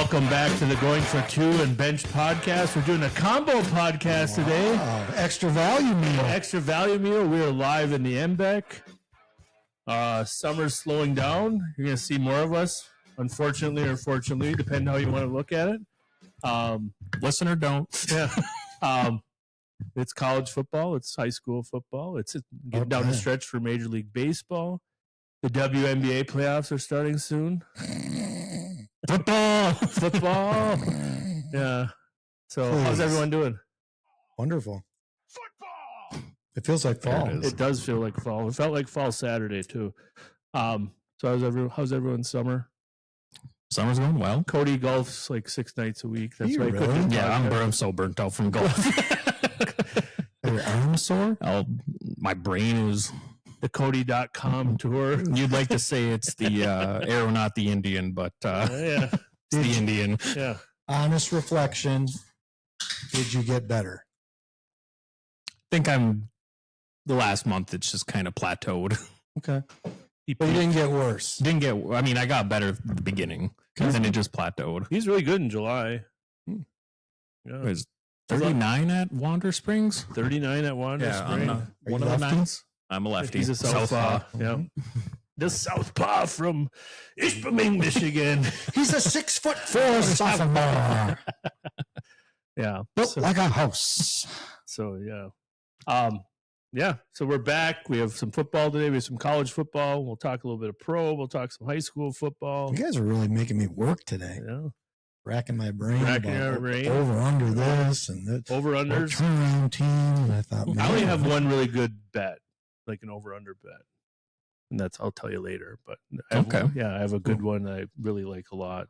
Welcome back to the Going for Two and Bench podcast. We're doing a combo podcast today. Extra value meal. Extra value meal. We are live in the MBEC. Summer's slowing down. You're going to see more of us, unfortunately or fortunately, depending how you want to look at it. Listen or don't. Yeah. It's college football. It's high school football. It's getting down the stretch for Major League Baseball. The WNBA playoffs are starting soon. Football. Yeah. So how's everyone doing? Wonderful. Football. It feels like fall. It does feel like fall. It felt like fall Saturday too. So how's everyone's summer? Summer's going well. Cody golfs like 6 nights a week. That's right. Really? Yeah, I'm so burnt out from golf. Are your arms sore? My brain is the Cody.com tour. You'd like to say it's the arrow, not the Indian, but yeah, it's the Indian. Yeah. Honest reflection. Did you get better? I think the last month it's just kind of plateaued. Okay. But you didn't get worse. I got better at the beginning, and then it just plateaued. He's really good in July. Yeah. It was 39 at Wander Springs. 39 at Wander Springs. One of the nines. I'm a lefty. He's a southpaw. Yeah. The southpaw from Ishpeming, Michigan. He's a 6'4" sophomore. Yeah. Built like a house. So, yeah. So we're back. We have some football today. We have some college football. We'll talk a little bit of pro. We'll talk some high school football. You guys are really making me work today. Yeah. Racking my brain. Brain. Over under this and that. Over unders. Turnaround team. And I thought, I only have one really good bet, like an over under bet. And I'll tell you later. But I have a good one that I really like a lot.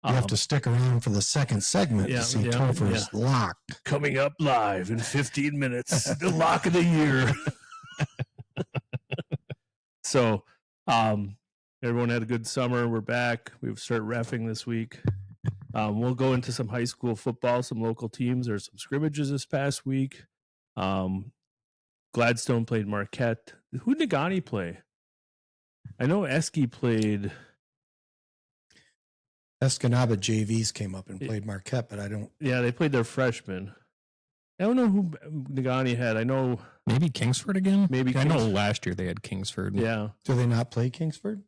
You have to stick around for the second segment to see Topher's lock. Coming up live in 15 minutes, the lock of the year. So, everyone had a good summer. We're back. We've started reffing this week. We'll go into some high school football, some local teams. There's some scrimmages this past week. Gladstone played Marquette. Who did Negaunee play? I know Esky played... Escanaba JVs came up and played Marquette, but I don't... Yeah, they played their freshmen. I don't know who Negaunee had. I know... Maybe Kingsford again? Maybe I know last year they had Kingsford. Yeah. Do they not play Kingsford?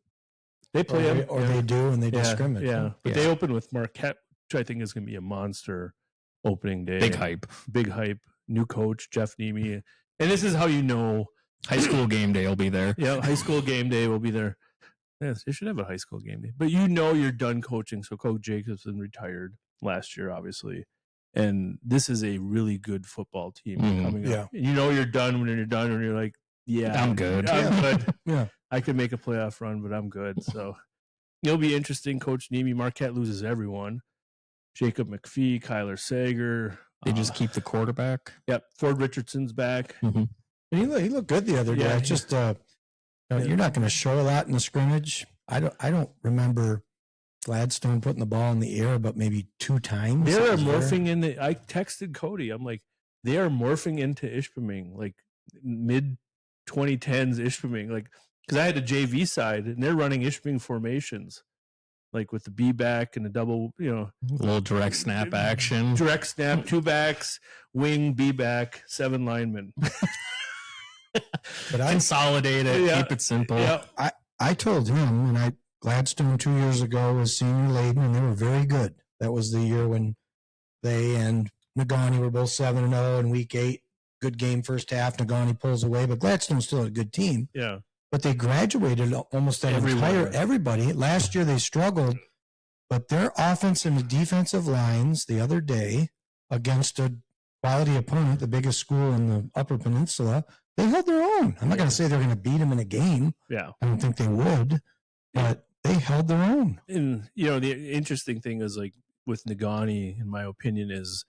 They play them. Or they do, and they do scrimmage. Yeah, but they open with Marquette, which I think is going to be a monster opening day. Big hype. New coach, Jeff Nemi. And this is how you know... High school game day will be there. Yeah, high school game day will be there. Yes, they should have a high school game day. But you know you're done coaching. So Coach Jacobson retired last year, obviously. And this is a really good football team coming up. And you know you're done when you're done and you're like, I'm good. I'm good. Yeah. I could make a playoff run, but I'm good. So it'll be interesting. Coach Nemi, Marquette loses everyone. Jacob McPhee, Kyler Sager. They just keep the quarterback. Yep. Ford Richardson's back. Mm-hmm. And he looked good the other day. It's just... you're not going to show that in the scrimmage. I don't remember Gladstone putting the ball in the air, but maybe 2 times. They are morphing in I texted Cody. I'm like, they are morphing into Ishpeming, like mid 2010s Ishpeming, like because I had a JV side and they're running Ishpeming formations, like with the B back and the double, a little direct snap action, 2 backs, wing, B back, 7 linemen. But I consolidate it, keep it simple. Yeah. I told him, and Gladstone 2 years ago was senior laden, and they were very good. That was the year when they and Negaunee were both 7-0 in week 8. Good game first half. Negaunee pulls away, but Gladstone's still a good team. Yeah. But they graduated almost everybody. Last year they struggled, but their offense and defensive lines the other day against a quality opponent, the biggest school in the Upper Peninsula, they held their own. I'm not going to say they're going to beat them in a game. Yeah. I don't think they would, but they held their own. And, the interesting thing is, like, with Negaunee, in my opinion, is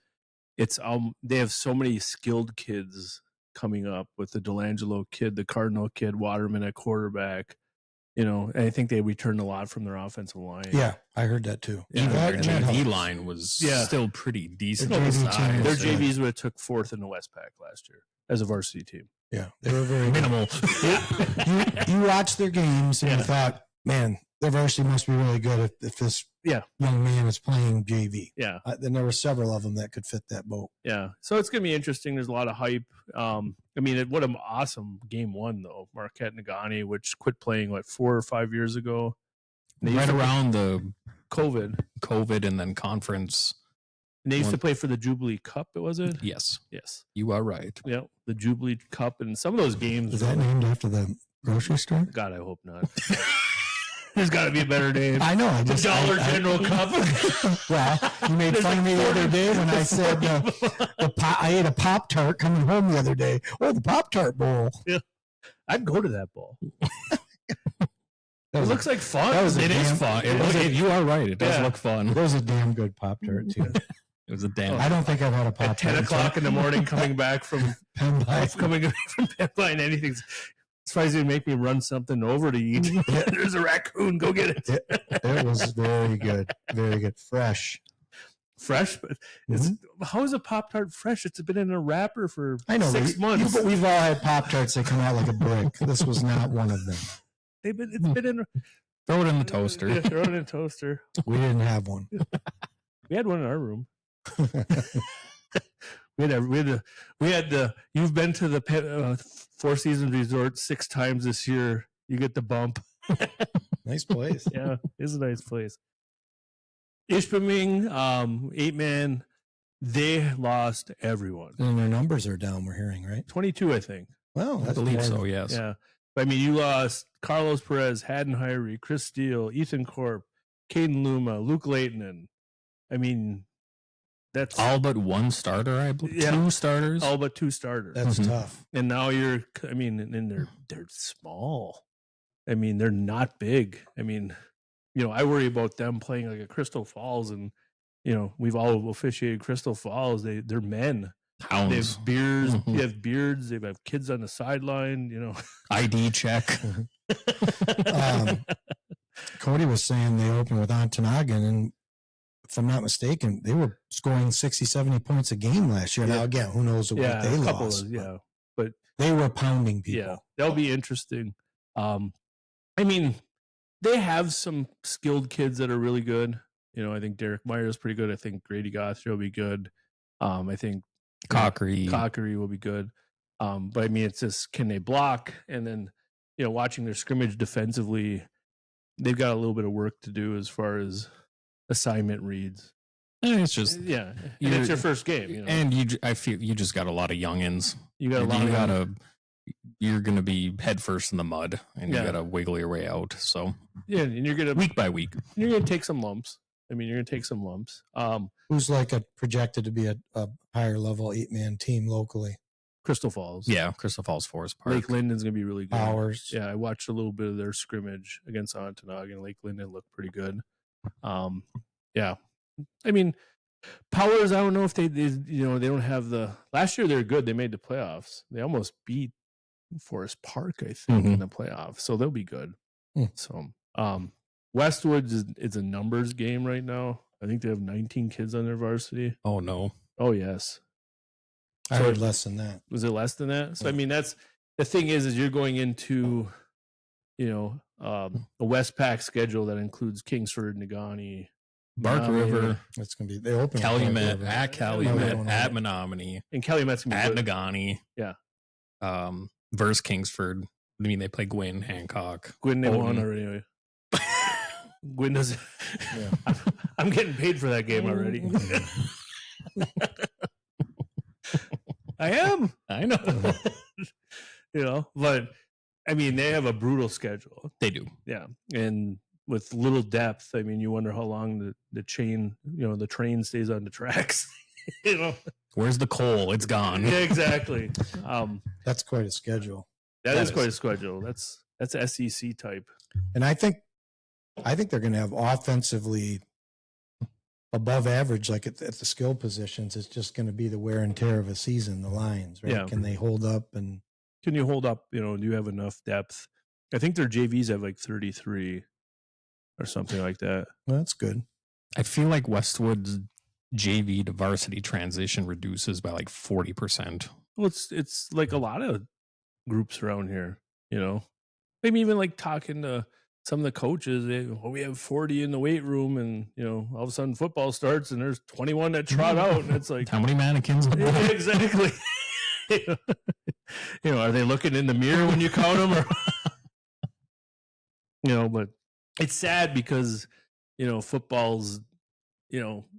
it's they have so many skilled kids coming up with the Delangelo kid, the Cardinal kid, Waterman at quarterback. And I think they returned a lot from their offensive line. Yeah, I heard that too. Even their JV line was still pretty decent. Their JVs would have took 4th in the Westpac last year as a varsity team. Yeah, they were very minimal. You watched their games and you thought, man, their varsity must be really good if this young man is playing JV. Yeah. Then there were several of them that could fit that boat. Yeah. So it's going to be interesting. There's a lot of hype. I mean, what an awesome game one, though. Marquette Negaunee, which quit playing, 4 or 5 years ago. Right around the COVID and then conference. And they used to play for the Jubilee Cup, was it? Yes. Yes. You are right. Yeah. The Jubilee Cup. And some of those games. Is that named after the grocery store? God, I hope not. There's got to be a better name. I know. The Dollar General Cup. Well, you made fun of me the other day when I said I ate a Pop-Tart coming home the other day. Oh, the Pop-Tart Bowl. Yeah. I'd go to that bowl. It looks like fun. It is fun. You are right. It does look fun. It was a damn good Pop-Tart, too. It was a damn. I don't think I've had a Pop-Tart. At 10 o'clock in the morning coming back from Penn Line. Anything's surprised you make me run something over to eat. There's a raccoon. Go get it. It was very good. Very good. Fresh. But how is a Pop-Tart fresh? It's been in a wrapper for 6 months. But we've all had Pop-Tarts that come out like a brick. This was not one of them. It's been in. Throw it in the toaster. Yeah, throw it in a toaster. We didn't have one. We had one in our room. we had the. You've been to the Four Seasons Resort 6 times this year. You get the bump. Nice place. Yeah, it's a nice place. Ishpeming, 8-man, they lost everyone. And their numbers are down, we're hearing, right? 22, I think. Well, I believe so, yes. Yeah. But, I mean, you lost Carlos Perez, Haddon Hyrie, Chris Steele, Ethan Corp, Caden Luma, Luke Leighton. I mean, that's all but one starter, I believe. Yeah. 2 starters. All but 2 starters. That's tough. And now and they're small. I mean, they're not big. I mean, I worry about them playing like a Crystal Falls, and we've all officiated Crystal Falls. They're men. Hounds. They have beards. They have beards. They have kids on the sideline. ID check. Cody was saying they opened with Ontonagon, and if I'm not mistaken, they were scoring 60, 70 points a game last year. Yeah. Now, again, who knows what they lost. But they were pounding people. Yeah, that'll be interesting. I mean, they have some skilled kids that are really good. I think Derek Meyer is pretty good. I think Grady Gothry will be good. I think Cockery will be good. But I mean, it's just, can they block? And then, watching their scrimmage defensively, they've got a little bit of work to do as far as assignment reads. It's just, and it's your first game. And I feel you just got a lot of youngins. You're going to be head first in the mud, and you got to wiggle your way out. So and you're going to week by week. You're going to take some lumps. I mean, you're going to take some lumps. Who's projected to be a higher level 8-man team locally? Crystal Falls. Yeah, Crystal Falls Forest Park. Lake Linden's going to be really good. Powers. Yeah, I watched a little bit of their scrimmage against Ontonagon. Lake Linden looked pretty good. Yeah. I mean, Powers, I don't know if they don't have the... Last year, they were good. They made the playoffs. They almost beat Forest Park, I think, in the playoffs. So they'll be good. So, Westwood is a numbers game right now. I think they have 19 kids on their varsity. Oh, no. Oh, yes. I heard less than that. Was it less than that? So, I mean, that's the thing is you're going into, a Westpac schedule that includes Kingsford, Negaunee, Bark River. It's going to be, they open Calumet, at Calumet, at Menominee. And Calumet's going to be at Negaunee. Yeah. Versus Kingsford. I mean, they play Gwynn, Hancock. Gwynn, they won already. Gwynn doesn't. Yeah. I'm getting paid for that game already. I am. I know. But I mean, they have a brutal schedule. They do. Yeah. And with little depth, I mean, you wonder how long the chain, the train stays on the tracks. Where's the coal? It's gone. Yeah, exactly. That's quite a schedule. That is quite a schedule. That's SEC type. And I think they're going to have offensively above average, like at the skill positions. It's just going to be the wear and tear of a season, the lines, right? Yeah. Can they hold up? And can you hold up? Do you have enough depth? I think their JVs have 33 or something like that. Well, that's good. I feel like Westwood's JV to varsity transition reduces by 40%. Well, it's like a lot of groups around here, maybe even talking to some of the coaches, we have 40 in the weight room, and all of a sudden football starts and there's 21 that trot out, and it's like, how many mannequins? Yeah, exactly. Are they looking in the mirror when you count them, or but it's sad because football's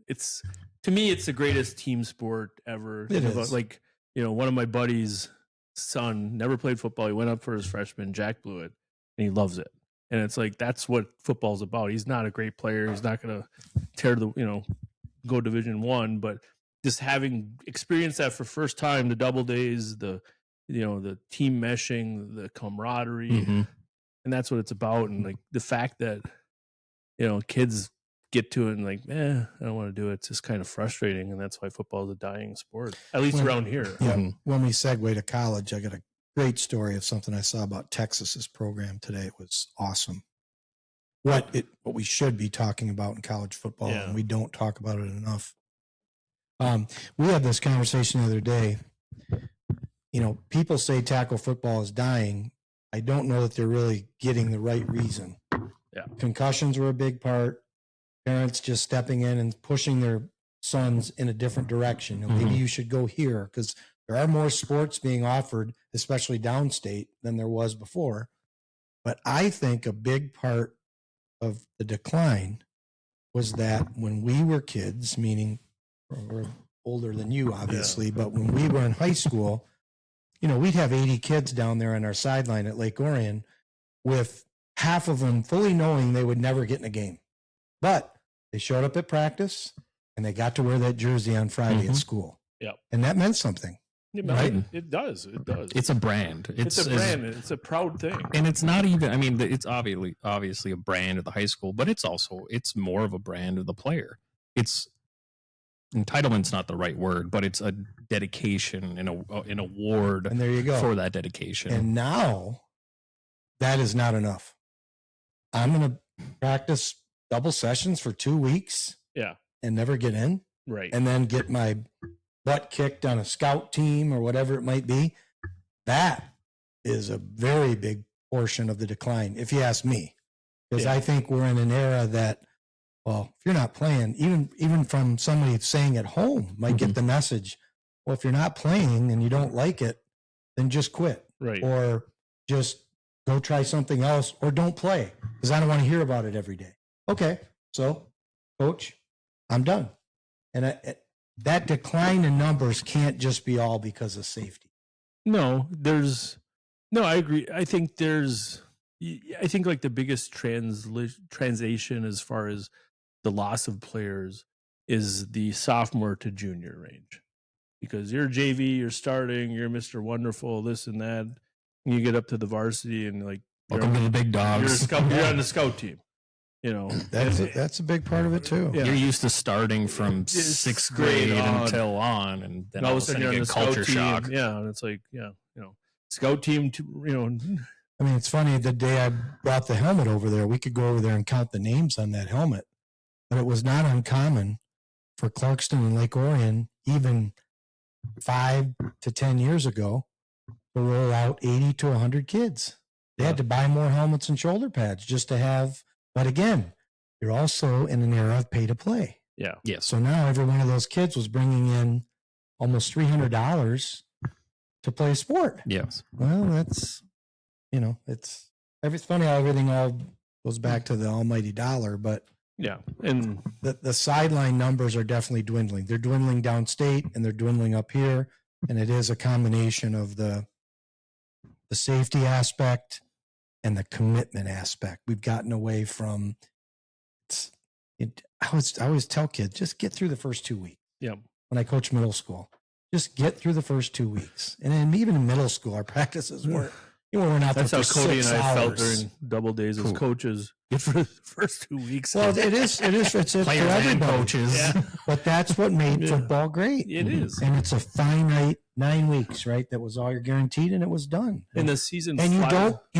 it's, to me, it's the greatest team sport ever. It is. Like, one of my buddies' son never played football. He went up for his freshman. Jack blew it, and he loves it. And it's like, that's what football's about. He's not a great player. He's not going to tear go Division I, but just having experienced that for first time, the double days, the team meshing, the camaraderie, and that's what it's about. And like the fact that kids get to it and like, I don't want to do it. It's just kind of frustrating, and that's why football is a dying sport, at least around here. Yeah. When we segue to college, I got a great story of something I saw about Texas's program today. It was awesome. What we should be talking about in college football, and we don't talk about it enough. We had this conversation the other day. People say tackle football is dying. I don't know that they're really getting the right reason. Yeah. Concussions were a big part. Parents just stepping in and pushing their sons in a different direction. Maybe you should go here, because there are more sports being offered, especially downstate, than there was before. But I think a big part of the decline was that when we were kids, meaning we're older than you, obviously, but when we were in high school, we'd have 80 kids down there on our sideline at Lake Orion, with half of them fully knowing they would never get in a game. But they showed up at practice and they got to wear that jersey on Friday at school. Yep. And that meant something. Right? It does. It's a brand. It's a brand. It's a proud thing. And it's not even, it's obviously a brand of the high school, but it's more of a brand of the player. It's entitlement's not the right word, but it's a dedication and an award. And there you go. For that dedication. And now that is not enough. I'm going to practice double sessions for 2 weeks. Yeah. And never get in. Right. And then get my butt kicked on a scout team or whatever it might be. That is a very big portion of the decline, if you ask me. Because I think we're in an era that, well, if you're not playing, even from somebody saying at home might get the message, well, if you're not playing and you don't like it, then just quit. Right. Or just go try something else, or don't play, because I don't want to hear about it every day. Okay, so, coach, I'm done. And that decline in numbers can't just be all because of safety. No, I agree. I think like the biggest translation as far as the loss of players is the sophomore to junior range, because you're JV, you're starting, you're Mr. Wonderful, this and that. And you get up to the varsity and like, welcome to the big dogs. You're on the scout team. That's a big part of it too. Yeah. You're used to starting from sixth grade until on, and then all of a sudden you get culture shock. Yeah, and it's like, scout team. I mean, it's funny. The day I brought the helmet over there, we could go over there and count the names on that helmet, but it was not uncommon for Clarkston and Lake Orion, even 5 to 10 years ago, to roll out 80 to 100 kids. They had to buy more helmets and shoulder pads just to have. But again, you're also in an era of pay to play. Yeah. Yes. So now every one of those kids was bringing in almost $300 to play a sport. Yes. Well, that's, it's funny how everything all goes back to the almighty dollar, but yeah. And the sideline numbers are definitely dwindling. They're dwindling downstate and they're dwindling up here. And it is a combination of the safety aspect and the commitment aspect. We've gotten away from I always tell kids, just get through the first 2 weeks. Yeah. When I coach middle school, just get through the first 2 weeks. And then even in middle school, our practices we're not. That's how Cody and I felt during double days as coaches. Get for the first 2 weeks. Well, it's for everybody. Coaches. Yeah. But that's what made football great. It is. And it's a finite 9 weeks, right? That was all you're guaranteed, and it was done. In the season, and you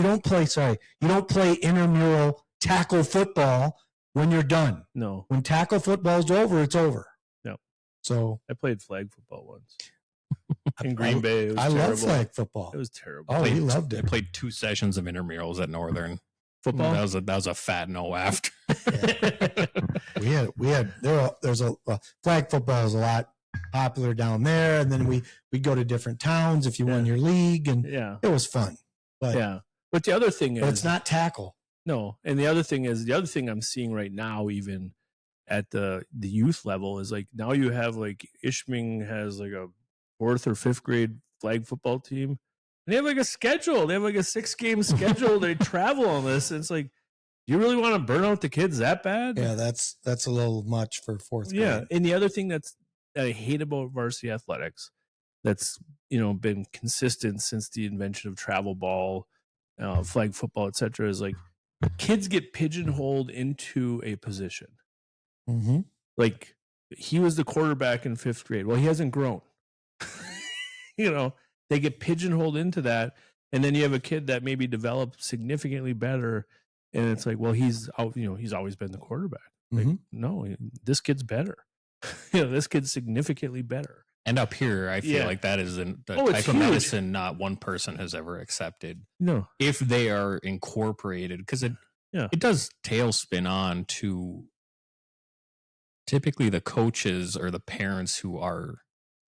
don't play intramural tackle football when you're done. No. When tackle football's over, it's over. Yep. So I played flag football once in Green Bay. It was I terrible. love flag football. It was terrible. Oh, we loved it. I played 2 sessions of intramurals at Northern. football. That was a fat no after. There's a flag football is a lot popular down there, and then we'd go to different towns if you won your league, and it was fun. But but the other thing is, it's not tackle. No, and the other thing I'm seeing right now, even at the youth level, is like now you have like Ishming has like a 4th or 5th grade flag football team, and they have like a schedule. They have like a 6-game schedule. They travel on this. And it's like, do you really want to burn out the kids that bad? Yeah, that's a little much for 4th grade. Yeah, and the other thing that I hate about varsity athletics, that's been consistent since the invention of travel ball, flag football, etc., is like kids get pigeonholed into a position. Mm-hmm. Like he was the quarterback in 5th grade. Well, he hasn't grown. They get pigeonholed into that, and then you have a kid that maybe developed significantly better, and it's like, well, he's always been the quarterback. Like, no, this kid's better. This kid's significantly better. And up here, I feel like that is the type of medicine not one person has ever accepted. No, if they are incorporated, because it does tailspin on to typically the coaches or the parents who are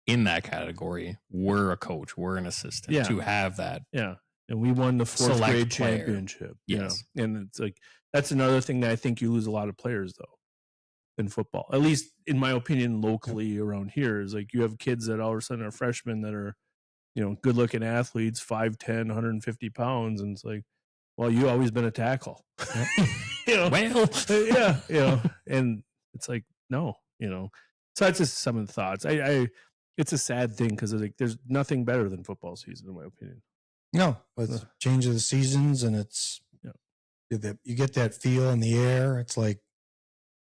in that category were a coach, were an assistant to have that. Yeah. And we won the 4th grade championship. Yes. And it's like, that's another thing that I think you lose a lot of players though in football, at least in my opinion, locally around here, is like you have kids that all of a sudden are freshmen that are, good looking athletes, 5'10", 150 pounds. And it's like, well, you always been a tackle. And it's like, no, so that's just some of the thoughts. It's a sad thing because like there's nothing better than football season, in my opinion. No, it's change of the seasons, and it's you get that feel in the air. It's like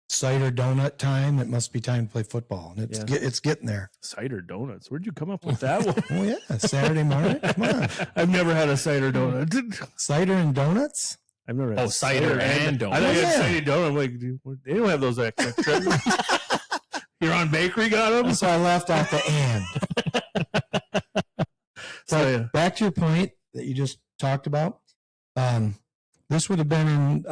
cider donut time. It must be time to play football, and it's getting there. Cider donuts. Where'd you come up with that one? Oh yeah, Saturday morning. Come on. I've never had a cider donut. Cider and donuts. I've never had cider and donuts. I thought you had cider donut. I'm like, they don't have those extra. Your own bakery got them? So I left out the and. So back to your point that you just talked about. This would have been in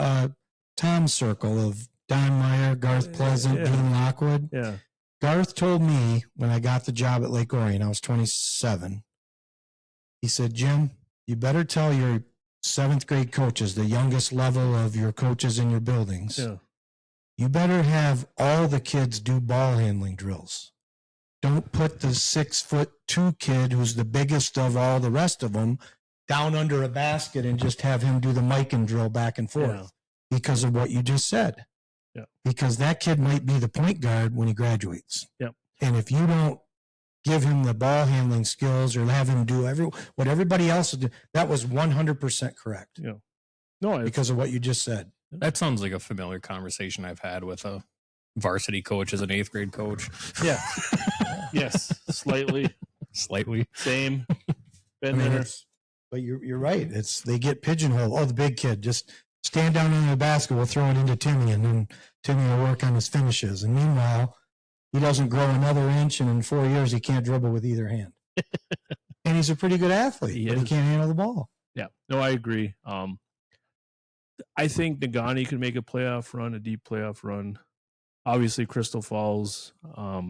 Tom's circle of Don Meyer, Garth Pleasant, Dean Lockwood. Yeah. Garth told me when I got the job at Lake Orion, I was 27. He said, Jim, you better tell your 7th grade coaches, the youngest level of your coaches in your buildings, you better have all the kids do ball handling drills. Don't put the 6'2" kid who's the biggest of all the rest of them down under a basket and just have him do the mic and drill back and forth because of what you just said. Yeah. Because that kid might be the point guard when he graduates. Yep. And if you don't give him the ball handling skills or have him do what everybody else did, that was 100% correct. Yeah. No, because of what you just said. That sounds like a familiar conversation I've had with a varsity coach as an 8th grade coach. Yeah. Yes. Slightly. Same. Been there. But you're right. They get pigeonholed. Oh, the big kid, just stand down in the basket. We'll throw it into Timmy, and then Timmy will work on his finishes. And meanwhile, he doesn't grow another inch, and in 4 years, he can't dribble with either hand. And he's a pretty good athlete, but he can't handle the ball. Yeah. No, I agree. I think Negaunee could make a playoff run, a deep playoff run. Obviously, Crystal Falls. I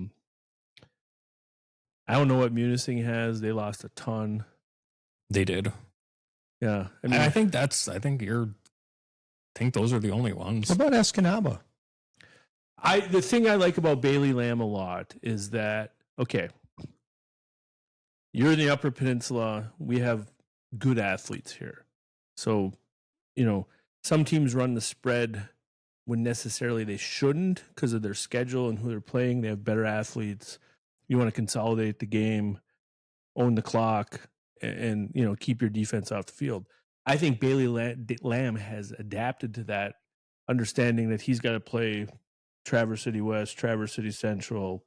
don't know what Munising has. They lost a ton. They did. Yeah. I mean, I think those are the only ones. What about Escanaba? The thing I like about Bailey Lamb a lot is that, okay, you're in the Upper Peninsula. We have good athletes here. So, some teams run the spread when necessarily they shouldn't because of their schedule and who they're playing. They have better athletes. You want to consolidate the game, own the clock, and keep your defense off the field. I think Bailey Lamb has adapted to that, understanding that he's got to play Traverse City West, Traverse City Central,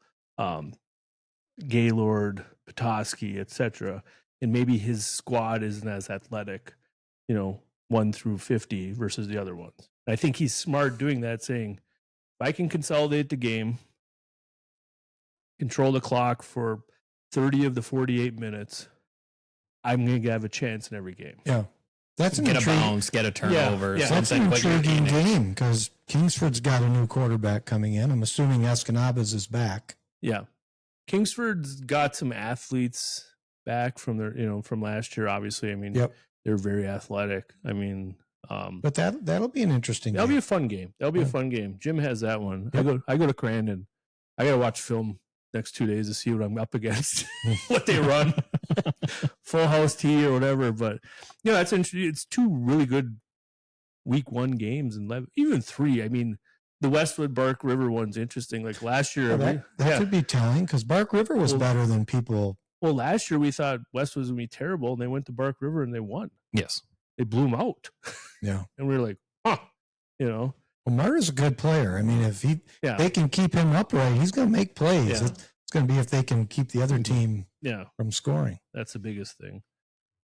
Gaylord, Petoskey, etc. And maybe his squad isn't as athletic, 1 through 50 versus the other ones. I think he's smart doing that, saying, if I can consolidate the game, control the clock for 30 of the 48 minutes, I'm going to have a chance in every game. Yeah. That's an get a bounce, get a turnover. Yeah, that's an intriguing game because Kingsford's got a new quarterback coming in. I'm assuming Escanaba is back. Yeah. Kingsford's got some athletes back from their, from last year, obviously. I mean, they're very athletic. I mean, but that'll be an interesting that'll game. be a fun game. That'll be a fun game. Jim has that one. Yep. I go to Crandon. I got to watch film next 2 days to see what I'm up against, what they run, full house tea or whatever. But, that's interesting. It's two really good week 1 games and even 3. I mean, the Westwood Bark River one's interesting. Like last year, that could be telling because Bark River was better than people. Well, last year we thought Westwood was going to be terrible, and they went to Bark River and they won. Yes. They blew them out. Yeah. And we were like, Well, Murray's a good player. I mean, if they can keep him upright, he's going to make plays. Yeah. It's going to be if they can keep the other team from scoring. That's the biggest thing.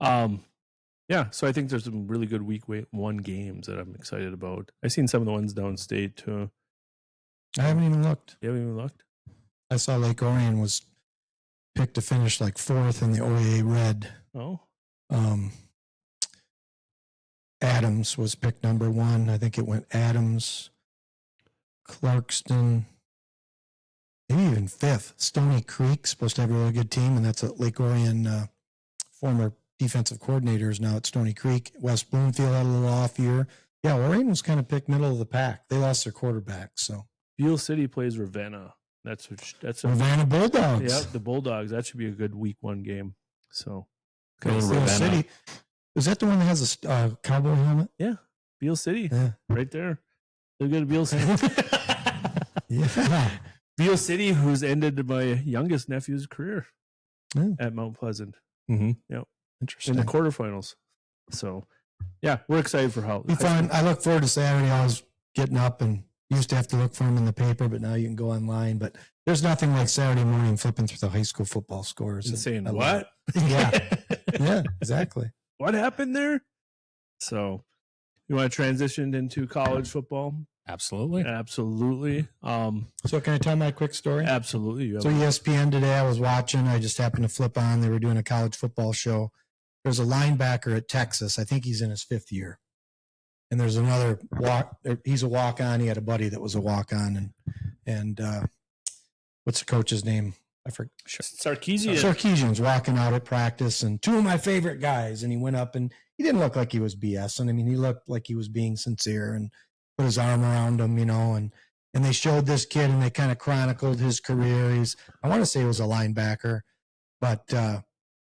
So I think there's some really good week 1 games that I'm excited about. I've seen some of the ones downstate too. I haven't even looked. You haven't even looked? I saw Lake Orion was picked to finish like 4th in the OAA Red. Oh. Adams was picked number 1. I think it went Adams, Clarkston, maybe even 5th. Stony Creek supposed to have a really good team, and that's a Lake Orion former defensive coordinators now at Stony Creek. West Bloomfield had a little off year. Yeah, Orion was kind of picked middle of the pack. They lost their quarterback, so. Beale City plays Ravenna. That's Ravenna Bulldogs. Yep, the Bulldogs. That should be a good week 1 game. So, Beale City. Is that the one that has a cowboy helmet? Yeah, Beale City. Yeah, right there. They're good at Beale City. Yeah, Beale City, who's ended my youngest nephew's career at Mount Pleasant. Mm-hmm. Yep, interesting. In the quarterfinals. So, yeah, we're excited for how. Be fun. I look forward to Saturday. I was getting up and used to have to look for them in the paper, but now you can go online. But there's nothing like Saturday morning flipping through the high school football scores and saying what? Yeah, exactly. What happened there? So, you want to transition into college football? Absolutely. So can I tell my quick story? Absolutely. So ESPN today, I was watching. I just happened to flip on. They were doing a college football show. There's a linebacker at Texas. I think he's in his 5th year. And there's another he's a walk-on. He had a buddy that was a walk-on. And what's the coach's name? I forget. Sarkisian's walking out at practice, and 2 of my favorite guys. And he went up, and he didn't look like he was BSing. I mean, he looked like he was being sincere and put his arm around him, and they showed this kid, and they kind of chronicled his career. I want to say he was a linebacker, but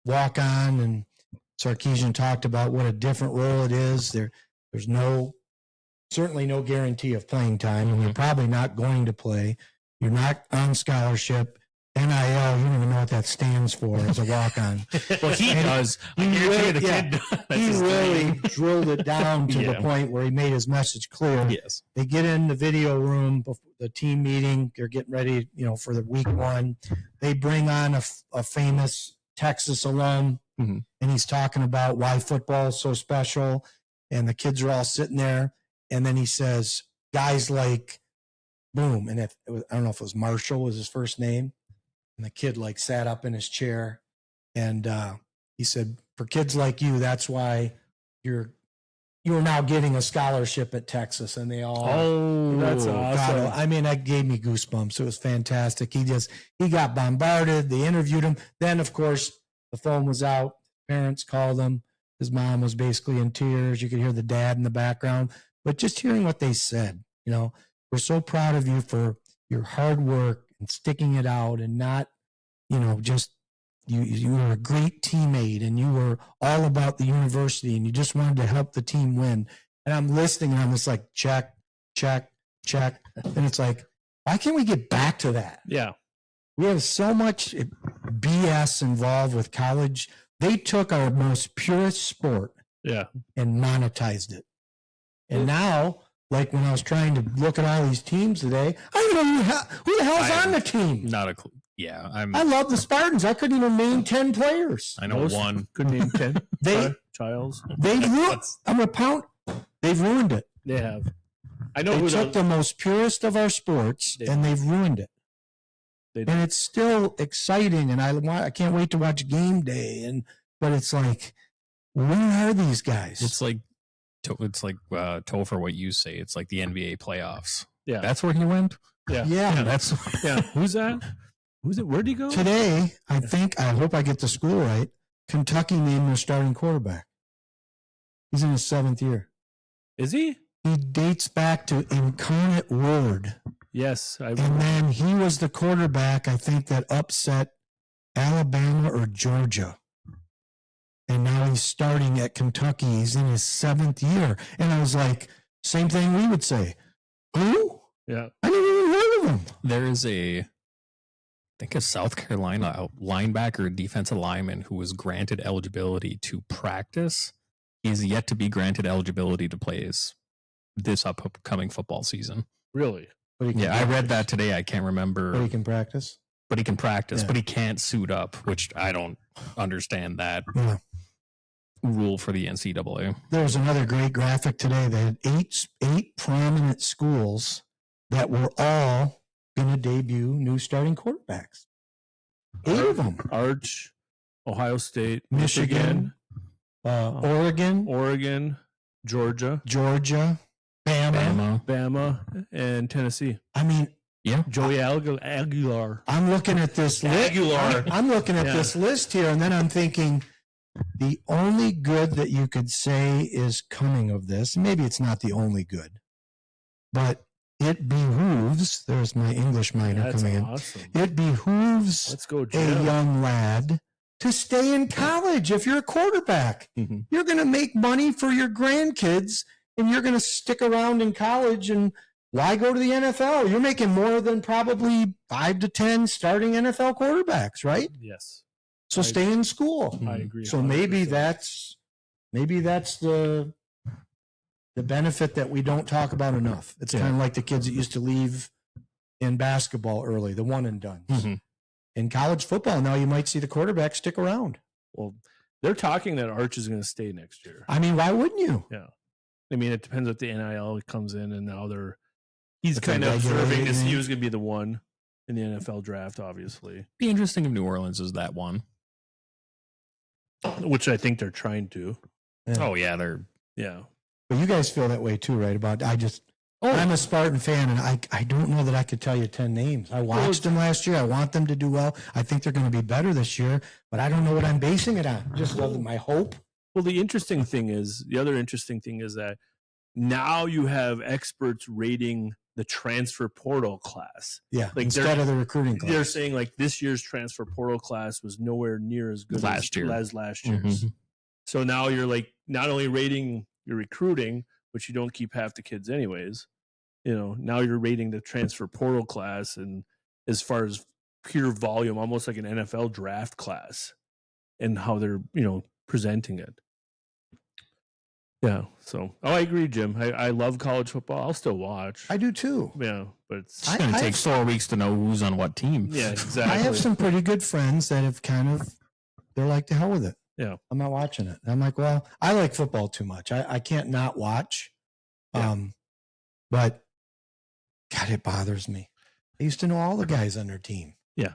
walk on, and Sarkisian talked about what a different role it is. There's certainly no guarantee of playing time, and you're probably not going to play. You're not on scholarship. NIL, you don't even know what that stands for as a walk-on. Well, he does. He really drilled it down to the point where he made his message clear. Yes. They get in the video room, the team meeting. They're getting ready, for the week 1. They bring on a famous Texas alum, and he's talking about why football is so special. And the kids are all sitting there. And then he says, guys like, boom. And I don't know if it was Marshall was his first name. And the kid sat up in his chair, and he said, for kids like you, that's why you're now getting a scholarship at Texas. And they all, that's awesome. I mean, that gave me goosebumps. It was fantastic. He got bombarded. They interviewed him. Then, of course, the phone was out. Parents called him. His mom was basically in tears. You could hear the dad in the background. But just hearing what they said, we're so proud of you for your hard work and sticking it out, and not, just you were a great teammate, and you were all about the university, and you just wanted to help the team win. And I'm listening, and I'm just like, check, check, check. And it's like, why can't we get back to that? Yeah. We have so much BS involved with college. They took our most purest sport and monetized it. And now, like when I was trying to look at all these teams today, I don't know who the hell's on the team. Not a clue. Yeah, I love the Spartans. I couldn't even name 10 players. I know one. Couldn't name 10. Childs. They've ruined it. They have. I know they took the most purest of our sports and they've ruined it. And it's still exciting, and I can't wait to watch game day. But it's like, Where are these guys? It's like Topher, what you say. It's like the NBA playoffs. Yeah. That's where he went. Yeah. Yeah. That's Who's that? Who's it? Where'd he go? Today, I hope I get the school right. Kentucky named their starting quarterback. He's in his 7th year. Is he? He dates back to Incarnate Word. Yes. And then he was the quarterback, I think, that upset Alabama or Georgia. And now he's starting at Kentucky. He's in his 7th year. And I was like, same thing we would say. Who? Yeah. I never even heard of him. There is I think a South Carolina linebacker, defensive lineman who was granted eligibility to practice. He's yet to be granted eligibility to play this upcoming football season. Really? Yeah, I read that today. I can't remember. But he can practice? But he can practice, Yeah. but he can't suit up, which I don't understand that rule for the NCAA. There was another great graphic today that had eight prominent schools that were all going to debut new starting quarterbacks. 8 of them. Arch, Ohio State, Michigan, Oregon, Georgia, Bama, and Tennessee. I mean, yeah, Joey Aguilar. I'm looking at this list. I'm looking at this list here, and then I'm thinking the only good that you could say is coming of this. Maybe it's not the only good, but it behooves. There's my English minor coming awesome. in. It behooves Let's go, a young lad to stay in college. If you're a quarterback, you're going to make money for your grandkids, and you're going to stick around in college. And why go to the NFL? You're making more than probably 5 to 10 starting NFL quarterbacks, right? Yes. So stay in school. I agree. So 100%. maybe that's the benefit that we don't talk about enough. It's kind of like the kids that used to leave in basketball early, the one and done. In college football, now you might see the quarterback stick around. Well, they're talking that Arch is going to stay next year. I mean, why wouldn't you? Yeah. I mean, it depends if the NIL comes in, and now he's kind of observing to see who's going to be the one in the NFL draft, obviously. Be interesting if New Orleans is that one. Which I think they're trying to. Yeah. Oh, yeah, Yeah. But you guys feel that way too, right? I'm a Spartan fan, and I don't know that I could tell you 10 names. I watched them last year. I want them to do well. I think they're going to be better this year, but I don't know what I'm basing it on. Just my hope. Well, the other interesting thing is that now you have experts rating the transfer portal class. Yeah, like instead of the recruiting class. They're saying like this year's transfer portal class was nowhere near as good as last year's. So now you're like not only rating your recruiting, which you don't keep half the kids anyways, now you're rating the transfer portal class, and as far as pure volume, almost like an NFL draft class, and how they're presenting it. Yeah. So, I agree, Jim. I love college football. I'll still watch. I do too. Yeah, but it's going to take 4 weeks to know who's on what team. Yeah, exactly. I have some pretty good friends that have they're like, to hell with it. Yeah. I'm not watching it. And I'm like, well, I like football too much. I can't not watch. Yeah. But God, it bothers me. I used to know all the guys on their team. Yeah.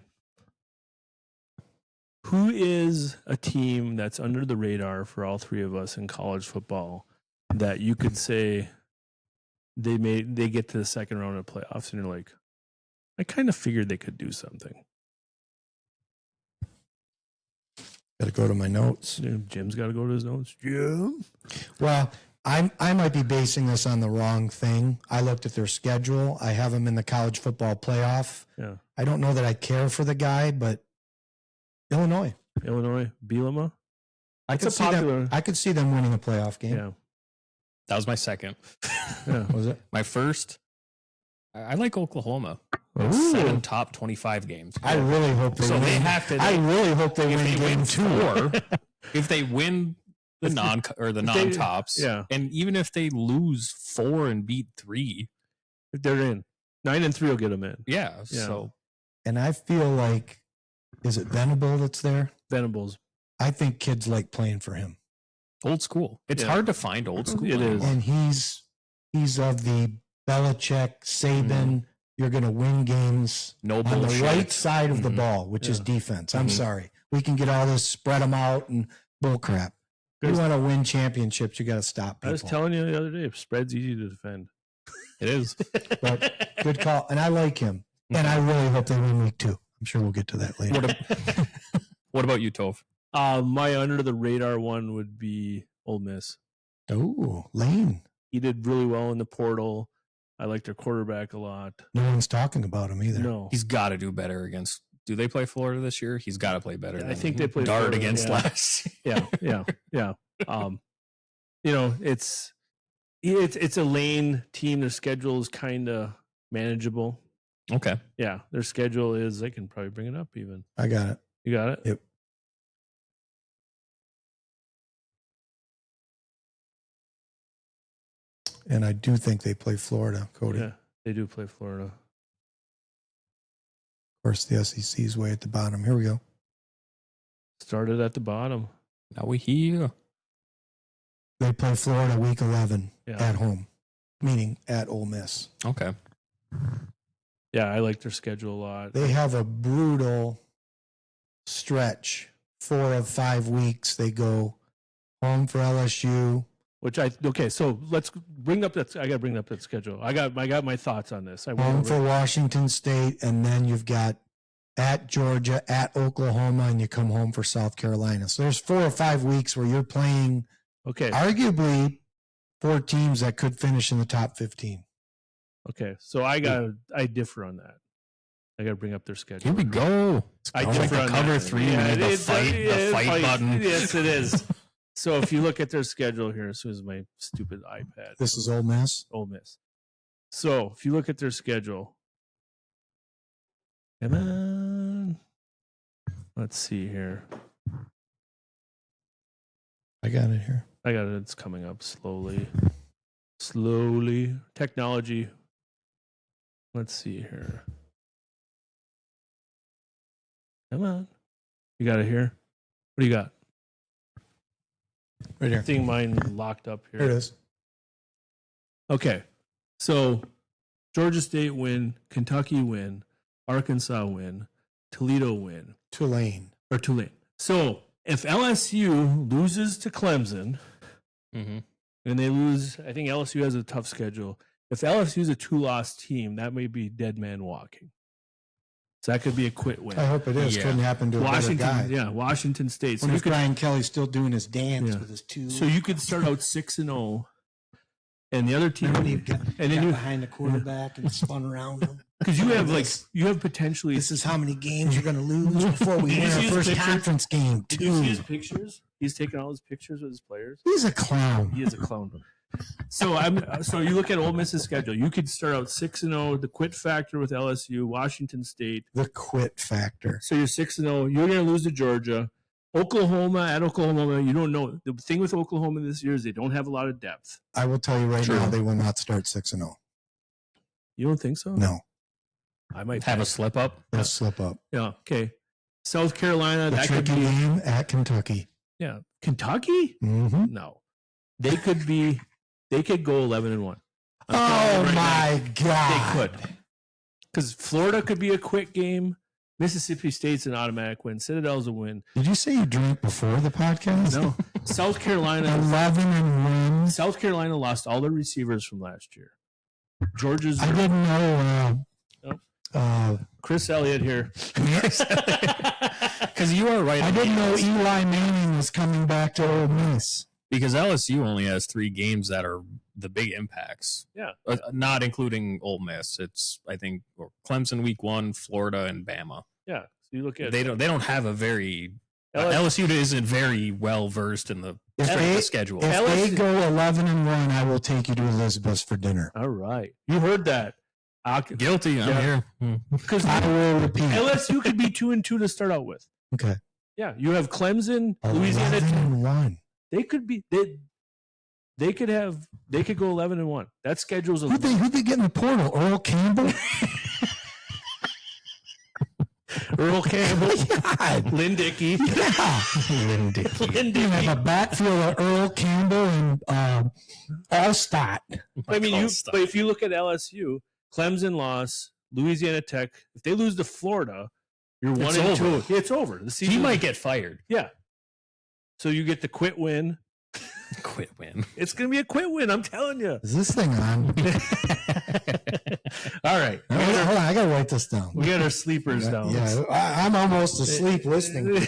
Who is a team that's under the radar for all three of us in college football that you could say they get to the second round of playoffs and you're like, I kind of figured they could do something? Got to go to my notes. Jim's got to go to his notes. Jim? Well, I might be basing this on the wrong thing. I looked at their schedule. I have them in the college football playoff. Yeah. I don't know that I care for the guy, but Illinois, Bielema. I could see them winning a playoff game. Yeah. That was my second. Yeah. Was it? My first, I like Oklahoma. Ooh. 7 top 25 games. I really hope they win. They have to. I really hope they win game 2. If they win the non-tops, and even if they lose 4 and beat 3, if they're in 9-3, will get them in. Yeah. So, and I feel like, is it Venable that's there? Venables. I think kids like playing for him. Old school. It's hard to find old school. It is, and he's of the Belichick, Saban. You're going to win games on the right side of the ball, which is defense. I'm sorry. We can get all this, spread them out and bull crap. You want to win championships, you got to stop people. I was telling you the other day, spread's easy to defend. It is. But good call. And I like him. And I really hope they win week 2. I'm sure we'll get to that later. What about you, Toph? My under the radar one would be Ole Miss. Oh, Lane. He did really well in the portal. I like their quarterback a lot. No one's talking about him either. No. He's got to do better against. Do they play Florida this year? He's got to play better. I think they play Dart Florida, against last. Yeah. It's a Lane team. Their schedule is kind of manageable. Okay. Yeah, their schedule is. I can probably bring it up even. I got it. You got it? Yep. And I do think they play Florida, Cody. Yeah, they do play Florida. Of course, the SEC is way at the bottom. Here we go. Started at the bottom. Now we here. They play Florida week 11 Yeah. at home, meaning at Ole Miss. Okay. Yeah, I like their schedule a lot. They have a brutal stretch. 4 of 5 weeks. They go home for LSU. So let's bring up that. I got to bring up that schedule. I got my thoughts on this. Home for Washington State, and then you've got at Georgia, at Oklahoma, and you come home for South Carolina. So there's 4 or 5 weeks where you're playing, arguably 4 teams that could finish in the top 15. Okay, so I differ on that. I got to bring up their schedule. Here we go. I differ on cover that. 3. Yeah, the fight button. Yes, it is. So if you look at their schedule here, as soon as my stupid iPad. This is Ole Miss? Ole Miss. So if you look at their schedule. Come on. Let's see here. I got it here. I got it. It's coming up slowly. Slowly. Technology. Let's see here. Come on. You got it here? What do you got? Right here. I think mine locked up here. Here it is. Okay. So Georgia State win, Kentucky win, Arkansas win, Toledo win. Tulane. So if LSU loses to Clemson, and they lose, I think LSU has a tough schedule. If LSU is a 2-loss team, that may be dead man walking. So that could be a quit win. I hope it is. Yeah. Couldn't happen to a better guy. Yeah, Washington State. So Brian Kelly's still doing his dance with his 2. So you could start out 6-0, and the other team, behind the quarterback and spun around him. Because you have potentially. This is how many games you're going to lose before we win our first conference game. Did you see his pictures? He's taking all his pictures with his players. He's a clown. He is a clown. So you look at Ole Miss's schedule. You could start out 6-0, the quit factor with LSU, Washington State. The quit factor. So you're 6-0. You're going to lose to Georgia, Oklahoma. At Oklahoma, you don't know. The thing with Oklahoma this year is they don't have a lot of depth. I will tell you right now, they will not start 6-0. You don't think so? No. I might have a slip up. They'll slip up. Yeah. Okay. South Carolina. The tricky game at Kentucky. Yeah. Kentucky? Mm-hmm. No. They could go 11-1. Oh my God. They could. Because Florida could be a quick game. Mississippi State's an automatic win. Citadel's a win. Did you say you drank before the podcast? No. South Carolina. 11-1. South Carolina lost all their receivers from last year. Georgia's. I didn't know. Chris Elliott here. Because you are right. I didn't know Eli Manning was coming back to Ole Miss. Because LSU only has 3 games that are the big impacts. Yeah. Not including Ole Miss. It's, I think, Clemson week 1, Florida, and Bama. Yeah. So you look at they don't have a very LSU isn't very well versed in the schedule. If they go 11-1, I will take you to Elizabeth's for dinner. All right. You heard that. Guilty. I'm here. Because I will repeat. LSU could be 2-2 to start out with. Okay. Yeah. You have Clemson, Louisiana. 11-1. They could be. They could go 11-1. That schedule's a. Who'd they get in the portal? Earl Campbell. Earl Campbell, God. Lynn Dickey. Yeah. Lynn Dickey. You have a backfield of Earl Campbell and Allstott. I mean, but if you look at LSU, Clemson lost, Louisiana Tech. If they lose to Florida, you're 1-2. It's over. The season. He might get fired. Yeah. So you get the quit win. Quit win. It's going to be a quit win. I'm telling you. Is this thing on? All right. Hold on. I got to write this down. We got our sleepers down. Yeah, I'm almost asleep listening.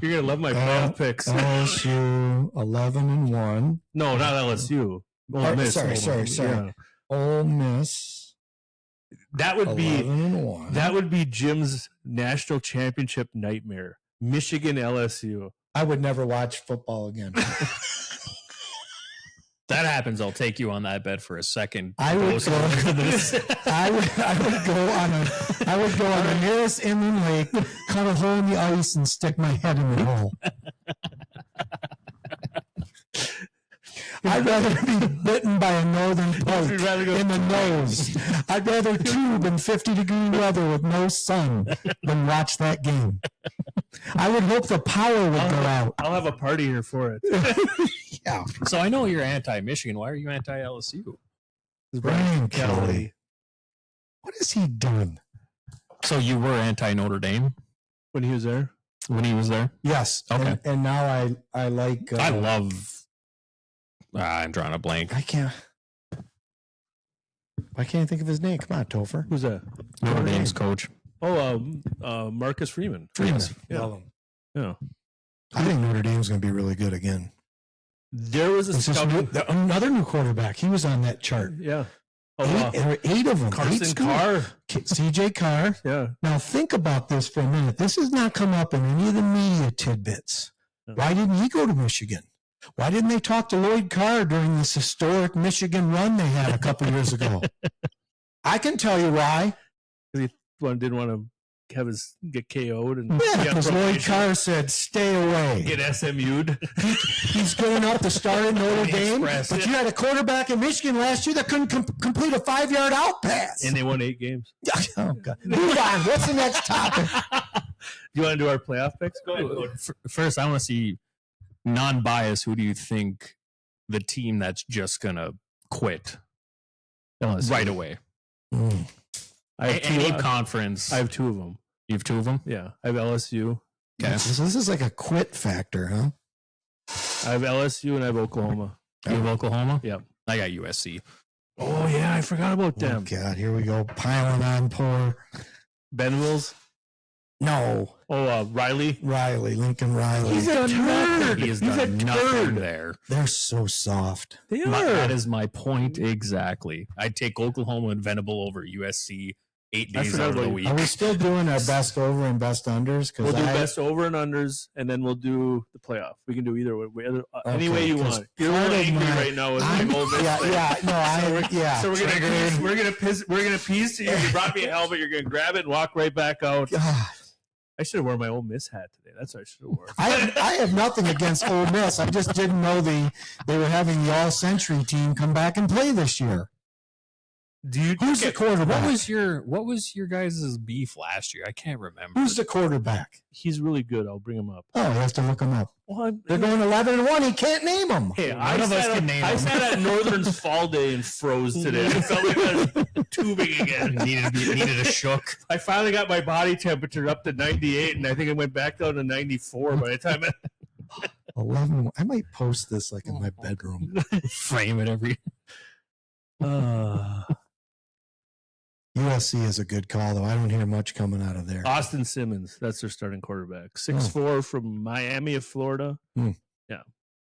You're going to love my playoff picks. LSU 11-1. No, not LSU. Ole Miss. Sorry. Yeah. Ole Miss. That would be 11-1. That would be Jim's national championship nightmare. Michigan LSU. I would never watch football again. That happens, I'll take you on that bet for a second. I would go on the nearest inland lake, cut a hole in the ice, and stick my head in the hole. I'd rather be bitten by a northern pike in the nose. I'd rather tube in 50-degree weather with no sun than watch that game. I would hope the power would go out. I'll have a party here for it. Yeah. So I know you're anti-Michigan. Why are you anti-LSU? Brian Kelly. What has he done? So you were anti-Notre Dame when he was there? When he was there? Yes. Okay. And now I like... I love... I'm drawing a blank. I can't think of his name. Come on, Topher. Who's that? Notre Dame's coach. Oh, Marcus Freeman. Freeman. Yeah. Love him. Yeah. I think Notre Dame's going to be really good again. There was another new quarterback. He was on that chart. Yeah. Eight of them. Carson Carr. CJ Carr. Yeah. Now think about this for a minute. This has not come up in any of the media tidbits. Why didn't he go to Michigan? Why didn't they talk to Lloyd Carr during this historic Michigan run they had a couple years ago? I can tell you why. Because he didn't want to get KO'd. And because Lloyd Carr said, stay away. Get SMU'd. He's going up to start at Notre Dame. But you had a quarterback in Michigan last year that couldn't complete a 5-yard out pass. And they won 8 games. Oh, God. Move on. What's the next topic? Do you want to do our playoff picks? Go ahead. First, I want to see... non-biased, who do you think the team that's just going to quit right away? Any conference. I have 2 of them. You have 2 of them? Yeah. I have LSU. Okay. So this is like a quit factor, huh? I have LSU and I have Oklahoma. You have Oklahoma? Yep. I got USC. Oh, yeah. I forgot about them. Oh, God. Here we go. Piling on poor. Benwills? No. Oh, Riley? Lincoln Riley. He's a turd. He has done nothing there. They're so soft. They are. That is my point exactly. I'd take Oklahoma and Venable over USC 8 days out of the week. Are we still doing our best over and best unders? We'll do best over and unders, and then we'll do the playoff. We can do either way. Any way you want. You're really angry right now with my old we're gonna piece to you. You brought me a helmet. You're gonna grab it and walk right back out. God. I should have worn my Ole Miss hat today. That's what I should have worn. I have nothing against Ole Miss. I just didn't know they were having the all-century team come back and play this year. Who's the quarterback? What was your guys' beef last year? I can't remember. Who's the quarterback? He's really good. I'll bring him up. Oh, you have to look him up. Well, they're going 11-1. He can't name them. Hey, I sat at Northern's fall day and froze today. I felt like I was tubing again. Needed a shook. I finally got my body temperature up to 98, and I think it went back down to 94 by the time 11. I might post this like in my bedroom. Frame it every. USC is a good call, though. I don't hear much coming out of there. Austin Simmons, that's their starting quarterback. 6'4" from Miami of Florida. Yeah,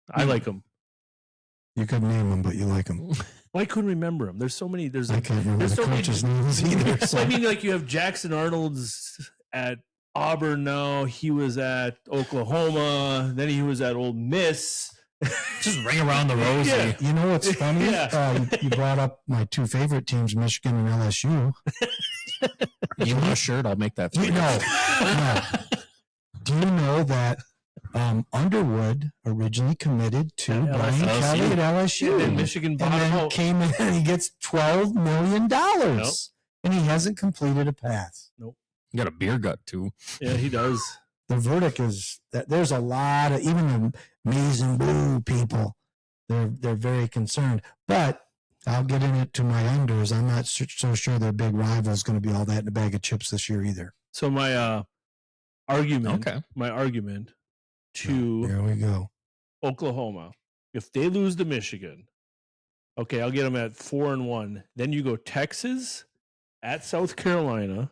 I like him. You couldn't name him, but you like him. Well, I couldn't remember him. There's so many. I can't remember the coach's names either. So. I mean, like you have Jackson Arnold's at Auburn now. He was at Oklahoma. Then he was at Ole Miss. Just ring around the rosy. Yeah. You know what's funny? Yeah. You brought up my 2 favorite teams, Michigan and LSU. You want a shirt? I'll make that for you. No. Do you know that Underwood originally committed to Brian Kelly at LSU? And Michigan bought him out. Came in and he gets $12 million. Nope. And he hasn't completed a pass. Nope. You got a beer gut, too. Yeah, he does. The verdict is that there's a lot of, even the maize and blue people, they're very concerned. But I'll get in it to my unders. I'm not so sure their big rival is going to be all that in a bag of chips this year either. So my argument to There we go. Oklahoma. If they lose to Michigan, okay, I'll get them at 4-1. Then you go Texas at South Carolina,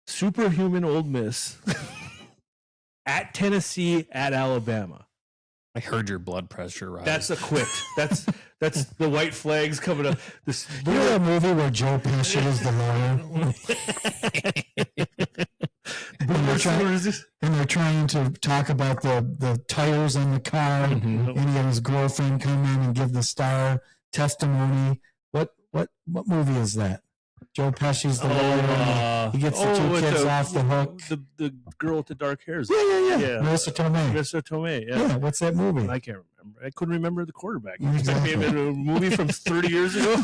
superhuman Ole Miss, at Tennessee, at Alabama. I heard your blood pressure rise. That's a quit. That's the white flags coming up. This You know that movie where Joe Pesci is the lawyer? And they're trying to talk about the tires on the car, and he had his girlfriend come in and give the star testimony. What movie is that? Joe Pesci's the lawyer. He gets the two kids off the hook. The girl with the dark hairs. Yeah. Marissa Tomei. Yeah. What's that movie? I can't remember. I couldn't remember the quarterback. Exactly. Maybe a movie from 30 years ago.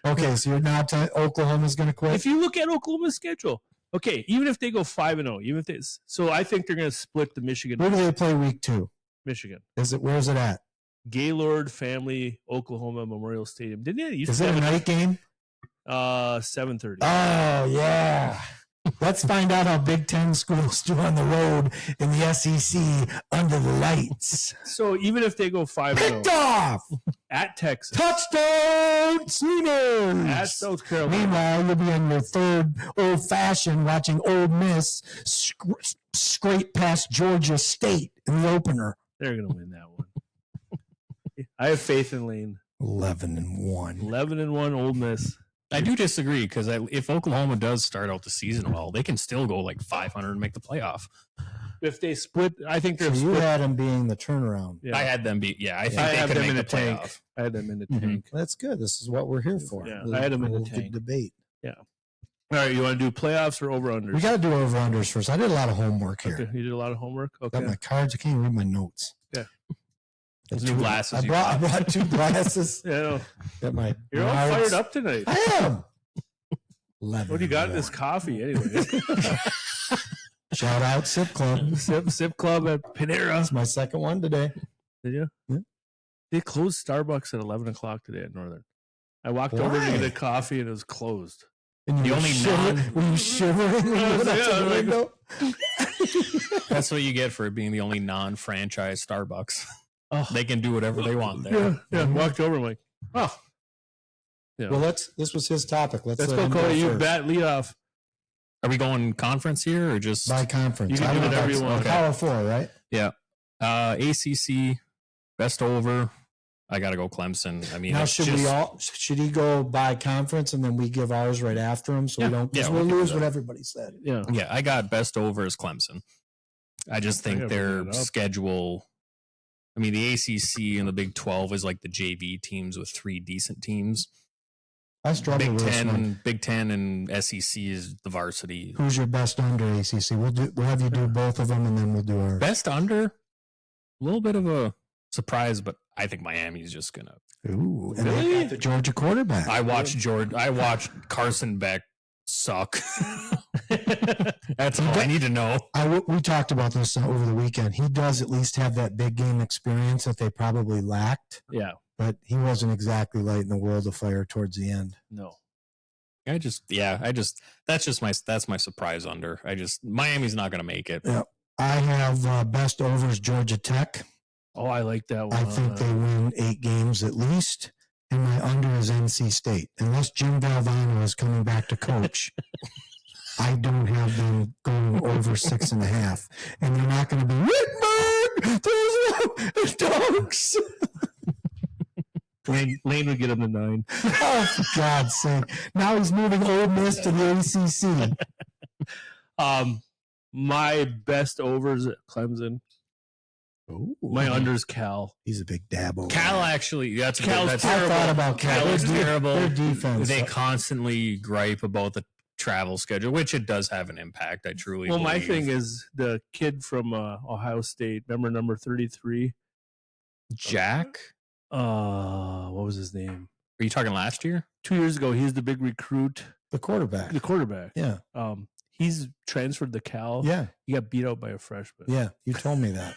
Okay, so you're now Oklahoma's going to quit. If you look at Oklahoma's schedule, okay, even if they go 5-0, so I think they're going to split the Michigan. Where do they play week 2? Michigan. Where's it at? Gaylord Family Oklahoma Memorial Stadium. Didn't it? Is it a night game? 7:30. Oh yeah. Let's find out how Big Ten schools do on the road in the SEC under the lights. So even if they go 5-0, picked off at Texas, touchdown Sooners at South Carolina. Meanwhile, you'll be on your third old fashioned watching Ole Miss scrape past Georgia State in the opener. They're going to win that one. I have faith in Lane. 11-1. 11-1 Ole Miss. I do disagree because if Oklahoma does start out the season well, they can still go like 500 and make the playoff. If they split, I think they're. So you split. had them being the turnaround. Yeah. I had them be. Yeah, I think I they had could them make in the the tank. playoff. I had them in the tank. That's good. This is what we're here for. Yeah, I had them in the tank. Debate. Yeah. All right, you want to do playoffs or over-unders? We got to do over-unders first. I did a lot of homework here. Okay, you did a lot of homework? Okay. Got my cards. I can't even read my notes. Yeah. New glasses. I brought 2 glasses. Yeah. Got my You're all fired up tonight. I am. 11. What do you got in this coffee anyway? Shout out Sip Club. Sip Club at Panera. That's my second one today. Did you? Yeah. They closed Starbucks at 11 o'clock today at Northern. I walked over to get a coffee and it was closed. And The only were you shivering when you went out to the window? That's what you get for being the only non-franchise Starbucks. Oh. They can do whatever they want there. Yeah. Walked over. I'm like, oh. Yeah. Well, this was his topic. Let's go, Cody. You bat lead off. Are we going conference here or just by conference? You can do whatever you want. Power 4, right? Yeah. ACC best over. I got to go Clemson. I mean, now should he go by conference and then we give ours right after him so we don't? Because we'll lose what everybody said. Yeah. Yeah. I got best over as Clemson. I just think their schedule. I mean, the ACC and the Big 12 is like the JV teams with 3 decent teams. I struggle with this one. Big 10 and SEC is the varsity. Who's your best under ACC? We'll have you do both of them and then we'll do our best under. A little bit of a surprise, but I think Miami's just gonna. Ooh, and really? They got the Georgia quarterback. I watched Carson Beck suck. That's all I need to know. We talked about this over the weekend. He does at least have that big game experience that they probably lacked. Yeah. But he wasn't exactly lighting the world afire towards the end. No. That's my surprise under. Miami's not going to make it. Yeah. I have best overs Georgia Tech. Oh, I like that one. I think they win 8 games at least. And my under is NC State. Unless Jim Valvano is coming back to coach, I don't have them going over 6.5. And they're not going to be Whitburn! There's dogs! Lane would get him to 9. Oh, for God's sake. Now he's moving Ole Miss to the ACC. My best overs at Clemson. Ooh. My unders Cal. He's a big dab over. Cal actually, that's terrible. I thought about Cal. Cal is terrible. Their defense. They constantly gripe about the travel schedule, which it does have an impact. I truly believe. My thing is the kid from Ohio State, remember number 33? Jack? What was his name? Are you talking last year? 2 years ago, he's the big recruit. The quarterback. Yeah. He's transferred to Cal. Yeah. He got beat out by a freshman. Yeah, you told me that.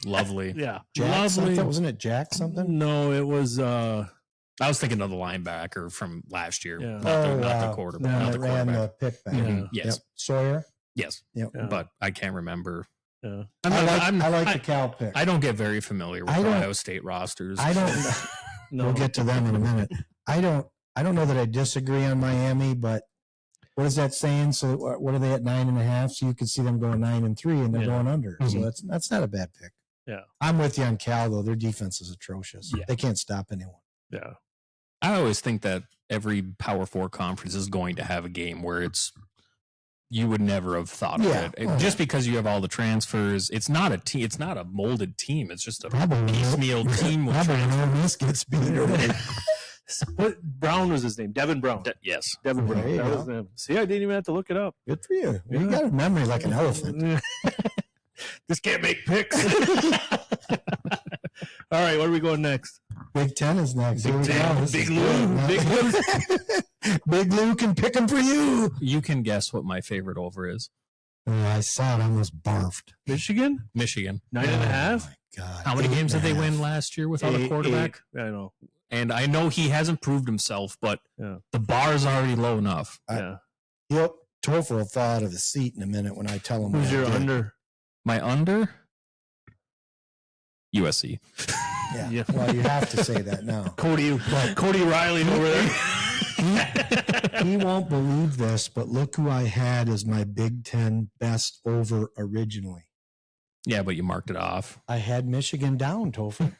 Lovely. Yeah. Jack Lovely. something? Wasn't it Jack something? No, it was I was thinking of the linebacker from last year. Yeah. Not the quarterback. No, Not the ran quarterback. the pick back. Yeah. Yes. Yep. Sawyer? Yes, Yep. Yeah. but I can't remember. Yeah. I like the Cal pick. I don't get very familiar with Ohio State rosters. I don't. No. We'll get to them in a minute. I don't know that I disagree on Miami, but what is that saying? So what are they at 9.5? So you could see them going 9-3, and they're going under. Mm-hmm. So that's not a bad pick. Yeah. I'm with you on Cal though. Their defense is atrocious. Yeah. They can't stop anyone. Yeah. I always think that every Power 4 conference is going to have a game where you would never have thought of it. Just because you have all the transfers. It's not a team. It's not a molded team. It's just a piecemeal team. Miss gets beat. What Brown was his name? Devin Brown. Yes. Devin Brown. There you That go. was him. See, I didn't even have to look it up. Good for you. You got a memory like an elephant. Just can't make picks. All right, where are we going next? Big Ten is next. Here we go. Big Lou. Big Lou. Big Lou can pick them for you. You can guess what my favorite over is. Oh, I saw it. I almost barfed. Michigan? Michigan. 9.5? Oh, my God. How many games did they 8.5. win last year without a quarterback? 8. I know. And I know he hasn't proved himself, but Yeah. the bar is already low enough. Yeah. Yep. Topher will fall out of his seat in a minute when I tell him. Who's what I your did. under? My under? USC. Yeah. Yeah. Well, you have to say that now. Cody Riley over there. He won't believe this, but look who I had as my Big Ten best over originally. Yeah, but you marked it off. I had Michigan down, Topher.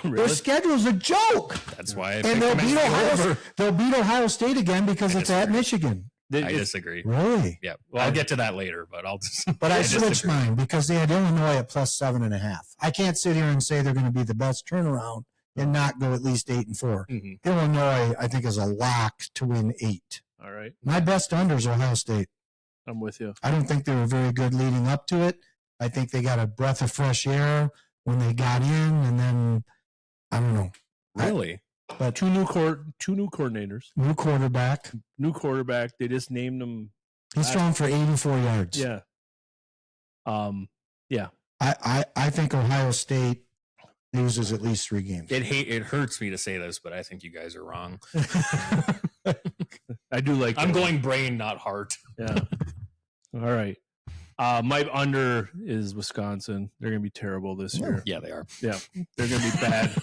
Their Really? schedule's a joke. That's why I And picked they'll them as beat, the Ohio, over. they'll beat Ohio State again because it's at Michigan. I disagree. Really? Yeah. Well, I'll get to that later, but I'll just. But I switched disagree. mine because they had Illinois at plus 7.5. I can't sit here and say they're going to be the best turnaround and not go at least 8-4. Mhm. Illinois, I think, is a lock to win 8. All right. My best under is Ohio State. I'm with you. I don't think they were very good leading up to it. I think they got a breath of fresh air when they got in, and then I don't know. Really? But Two new coordinators. new quarterback. New quarterback. They just named him. He's thrown for 84 yards. Yeah. Yeah. I think Ohio State loses at least 3 games. It hurts me to say this, but I think you guys are wrong. I do like I'm that. going brain, not heart. Yeah. All right. My under is Wisconsin. They're going to be terrible this year. Yeah, they are. Yeah. They're going to be bad.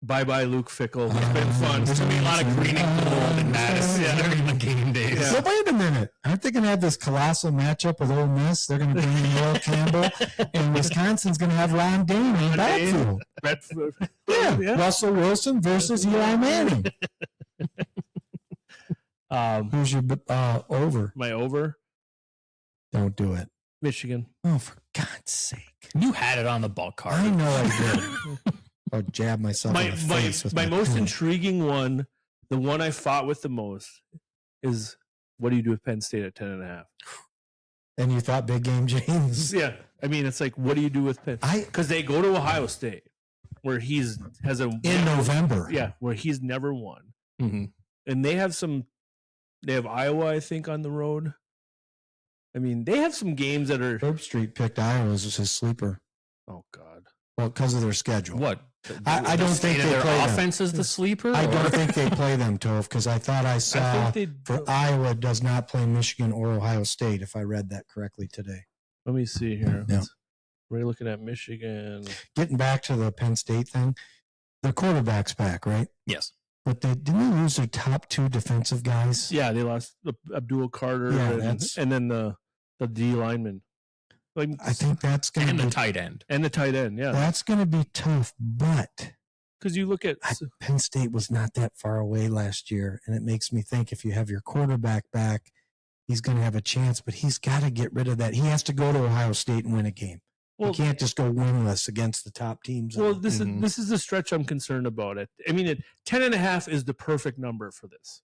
Bye-bye, Luke Fickle. It's been fun. There's going to be a lot of green and gold in Madison during the game days. Yeah. So wait a minute. Aren't they going to have this colossal matchup with Ole Miss? They're going to bring in Will Campbell, and Wisconsin's going to have Ron Dane in the backfield. Yeah. Russell Wilson versus Eli Manning. Who's your over? My over, Don't do it. Michigan. Oh, for God's sake. You had it on the ball card. I know I did. I'll jab myself in the face with My most pen. intriguing one, the one I fought with the most, is what do you do with Penn State at 10.5? And you thought big game James? Yeah. I mean, it's like, what do you do with Penn? Because they go to Ohio State, where in November. Yeah, where he's never won. Mm-hmm. And they have Iowa, I think, on the road. I mean, they have some games that are. Herb Street picked Iowa as his sleeper. Oh, God. Well, because of their schedule. What? I don't think they their play them. offense is the sleeper. I or- don't think they play them, Toph, because I thought I saw for Iowa does not play Michigan or Ohio State, if I read that correctly today. Let me see here. Yeah. We're looking at Michigan. Getting back to the Penn State thing, their quarterback's back, right? Yes. But didn't they lose their top 2 defensive guys? Yeah, they lost Abdul Carter and then the D lineman. Like, I think that's going to And be the tight end. and the tight end, yeah. that's going to be tough. But Because you look at Penn State was not that far away last year, and it makes me think if you have your quarterback back, he's going to have a chance. But he's got to get rid of that. He has to go to Ohio State and win a game. Well, he can't just go winless against the top teams. well, this is the stretch I'm concerned about. It. I mean, 10.5 is the perfect number for this.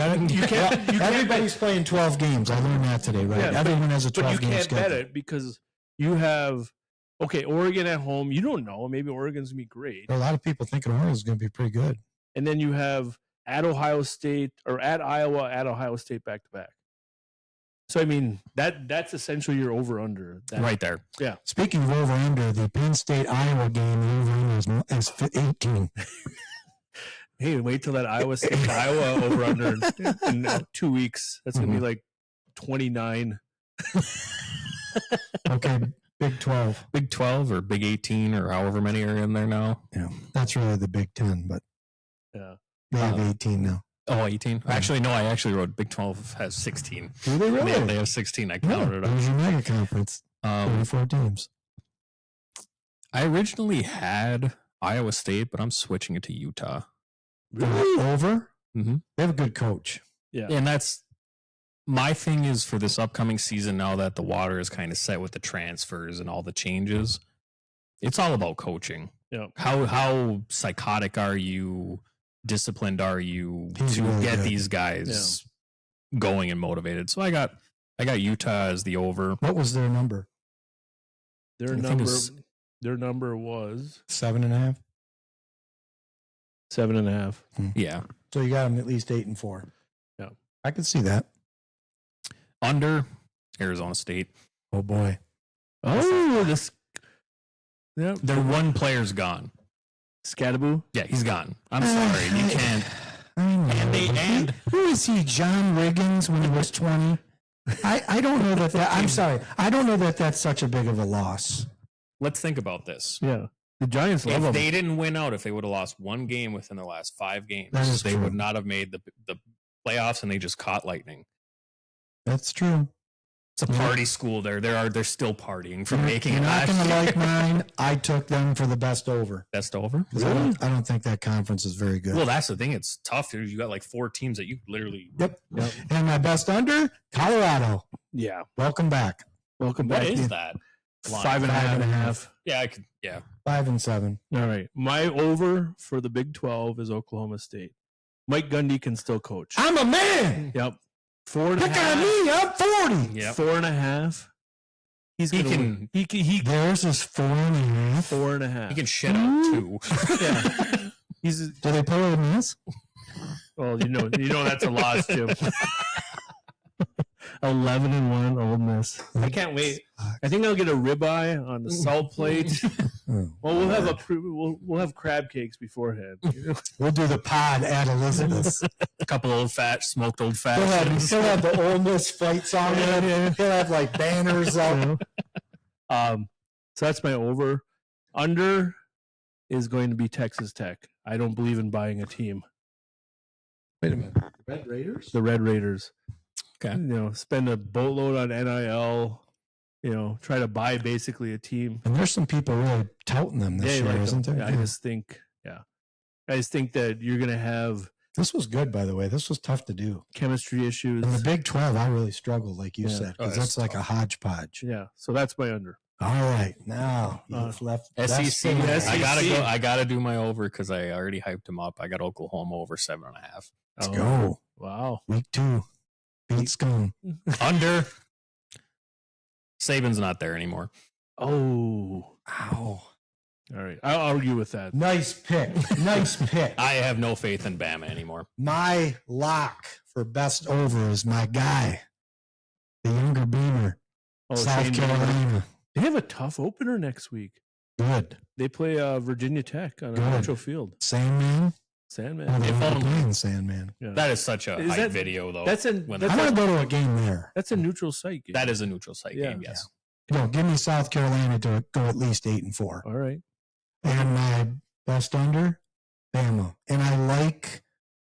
Everybody's playing 12 games. I learned that today, right? Yeah, Everyone has a 12 But you game can't schedule. bet it because you have Oregon at home. You don't know. Maybe Oregon's gonna be great. A lot of people thinking Oregon's going to be pretty good. And then you have at Ohio State or at Iowa, at Ohio State back to back. So I mean that's essentially your over under Right there. Yeah. Speaking of over under, the Penn State Iowa game, the over under is 18. Hey, wait till that Iowa State Iowa over under in 2 weeks. That's gonna be like 29. Okay, Big 12. Big 12 or Big 18 or however many are in there now. Yeah, that's really the Big 10, but Yeah. they have 18 now. Oh, 18? Actually, no, I actually wrote Big 12 has 16. Do they really? They have 16. I counted it It up. was your mega conference. 34 teams. I originally had Iowa State, but I'm switching it to Utah. Really? Over? Mm-hmm. They have a good coach. Yeah. And that's my thing is for this upcoming season, now that the water is kind of set with the transfers and all the changes, it's all about coaching. Yeah. How psychotic are you? Disciplined are you to really get good. these guys going and motivated? So I got Utah as the over. What was their number? Their I think number it's- was 7.5. 7.5. Yeah. So you got them at least 8 and 4. Yeah. I could see that. Under Arizona State. Oh boy. Oh, this. Yeah. Their one player's gone. Scattaboo. Yeah, he's gone. I'm sorry. You can't. And who is he? John Riggins when he was 20? I don't know that I'm sorry. I don't know that that's such a big of a loss. Let's think about this. Yeah. The Giants love If him. they didn't win out, if they would have lost one game within their last 5 games, That is they true. would not have made the playoffs, and they just caught lightning. That's true. It's a party school there. They're still partying from making You're it not last going to year. like mine. I took them for the best over. Best over. 'Cause I don't think that conference is very good. Well, that's the thing. It's tough. Dude. You got like 4 teams that you literally. Yep. And my best under, Colorado. Yeah. Welcome back. Welcome What back. is that? line? 5.5. Yeah, I could. Yeah. 5 and 7. All right. My over for the Big 12 is Oklahoma State. Mike Gundy can still coach. I'm a man. Yep. 4.5. Look at me. I'm 40. Yep. 4.5. He's He gonna can- win. He Theirs is 4.5. 4.5. He can shit out too. Yeah. He's Do they play with this? well, you know that's a loss, Jim. 11-1 Ole Miss. I can't wait. I think I'll get a ribeye on the salt plate. Oh, Well, we'll have crab cakes beforehand. we'll do the pod at Elizabeth's. A couple smoked old He'll fashions. have the Ole Miss fight song. He'll have like banners up. So that's my over. Under is going to be Texas Tech. I don't believe in buying a team. Wait a minute. Red Raiders? The Red Raiders. Okay. You know, spend a boatload on NIL. You know, try to buy basically a team. And there's some people really touting them this you year, like isn't them. there? Yeah, I just think that you're going to have This was good, by the way. This was tough to do. chemistry issues. In the Big 12, I really struggled, like you Yeah. said, Oh, because that's that's like a hodgepodge. Yeah, so that's my under. All right, now you've left SEC. SEC. I gotta do my over because I already hyped him up. I got Oklahoma over 7.5. Let's go. Wow. Week 2. Beat Scone. Under. Saban's not there anymore. Oh. Ow. All right. I'll argue with that. Nice pick. Nice pick. I have no faith in Bama anymore. My lock for best over is my guy, the younger Beamer, Oh, South Shane Beamer. Carolina. They have a tough opener next week. Good. They play Virginia Tech on a Good. neutral field. Sandman. Sandman. Oh, they If won't only- be playing Sandman. Yeah. That is such a Is hype that- video, though. That's when I want to go to a game there. a neutral site game. that is a neutral site Yeah. game. Yes. No, give me South Carolina to go at least 8 and 4. All right. And my best under, Bama. And I like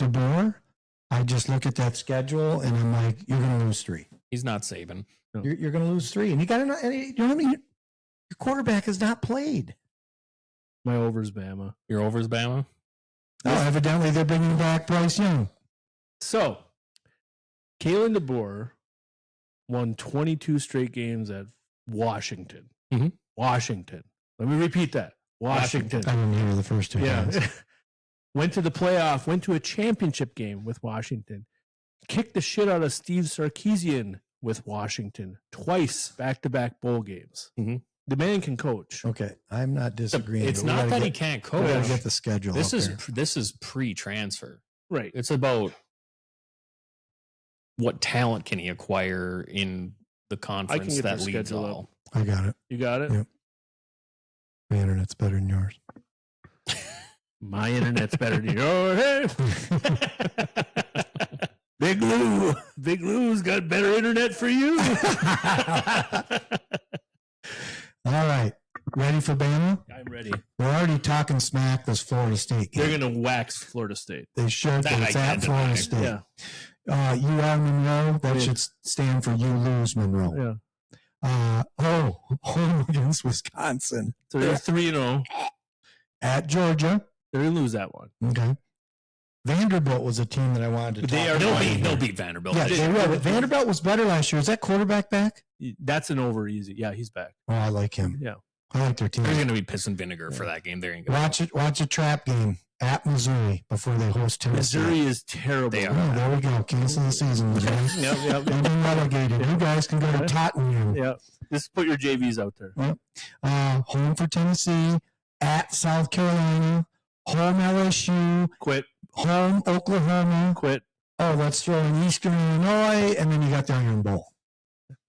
DeBoer. I just look at that schedule and I'm like, you're going to lose 3. He's not Saban. You're going to lose 3. And you got to, you know what I mean? Your quarterback has not played. My over's Bama. Your over's Bama. Oh, evidently they're bringing back Bryce Young. So, Kalen DeBoer won 22 straight games at Washington. Mhm. Washington. Let me repeat that. Washington. I didn't hear the first 2 Yeah. times. Went to the playoff, went to a championship game with Washington. Kicked the shit out of Steve Sarkisian with Washington. Twice back-to-back bowl games. Mhm. The man can coach. Okay, I'm not disagreeing. It's but we not gotta that get, he can't we gotta coach. get the schedule. This up is there. this is pre-transfer. Right. It's about what talent can he acquire in the conference get that their leads schedule up. all. I got it. You got it? Yep. My internet's better than yours. My internet's better than yours. The Big Lou. Big Lou's got better internet for you. All right. Ready for Bama? I'm ready. We're already talking smack this Florida State game. They're going to wax Florida State. They should. That It's I at can't Florida deny. State. UR Monroe, that Yeah. should stand for you lose Monroe. Yeah. Home against Wisconsin. So they're 3-0. At Georgia. They're going to lose that one. Okay. Vanderbilt was a team that I wanted to talk about. They'll beat Vanderbilt. Yeah, they will. Vanderbilt was better last year. Is that quarterback back? That's an over easy. Yeah, he's back. Oh, I like him. Yeah. I like their team. There's going to be piss and vinegar for that game. There ain't gonna Watch a trap game at Missouri before they host Tennessee. Missouri is terrible. They are. Oh, there we go. Cancel the season, Missouri. Yep. They've been relegated. You guys can go to Tottenham. Yeah. Just put your JVs out there. Home for Tennessee, at South Carolina, home LSU, Quit. home Oklahoma. Quit. Oh, let's throw in Eastern Illinois, and then you got the Iron Bowl.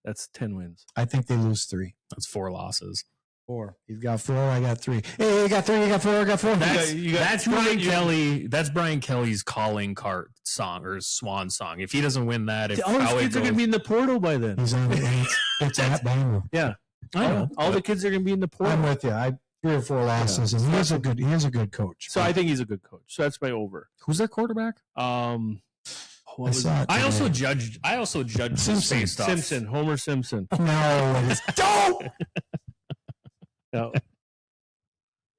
That's 10 wins. I think they lose 3. That's 4 losses. 4. You've got 4. I got 3. Hey, you got 3. You got 4. I got 4. That's Brian Kelly. That's Brian Kelly's calling card song or swan song. If he doesn't win that, All his kids are going to be in the portal by then. He's on it's at Bama. Yeah. I know. All the kids are going to be in the portal. I'm with you. 3 or 4 losses, and he is a good coach. So I think he's a good coach. So that's my over. Who's their quarterback? I also judged Simpson. Homer Simpson. No, it's don't. No.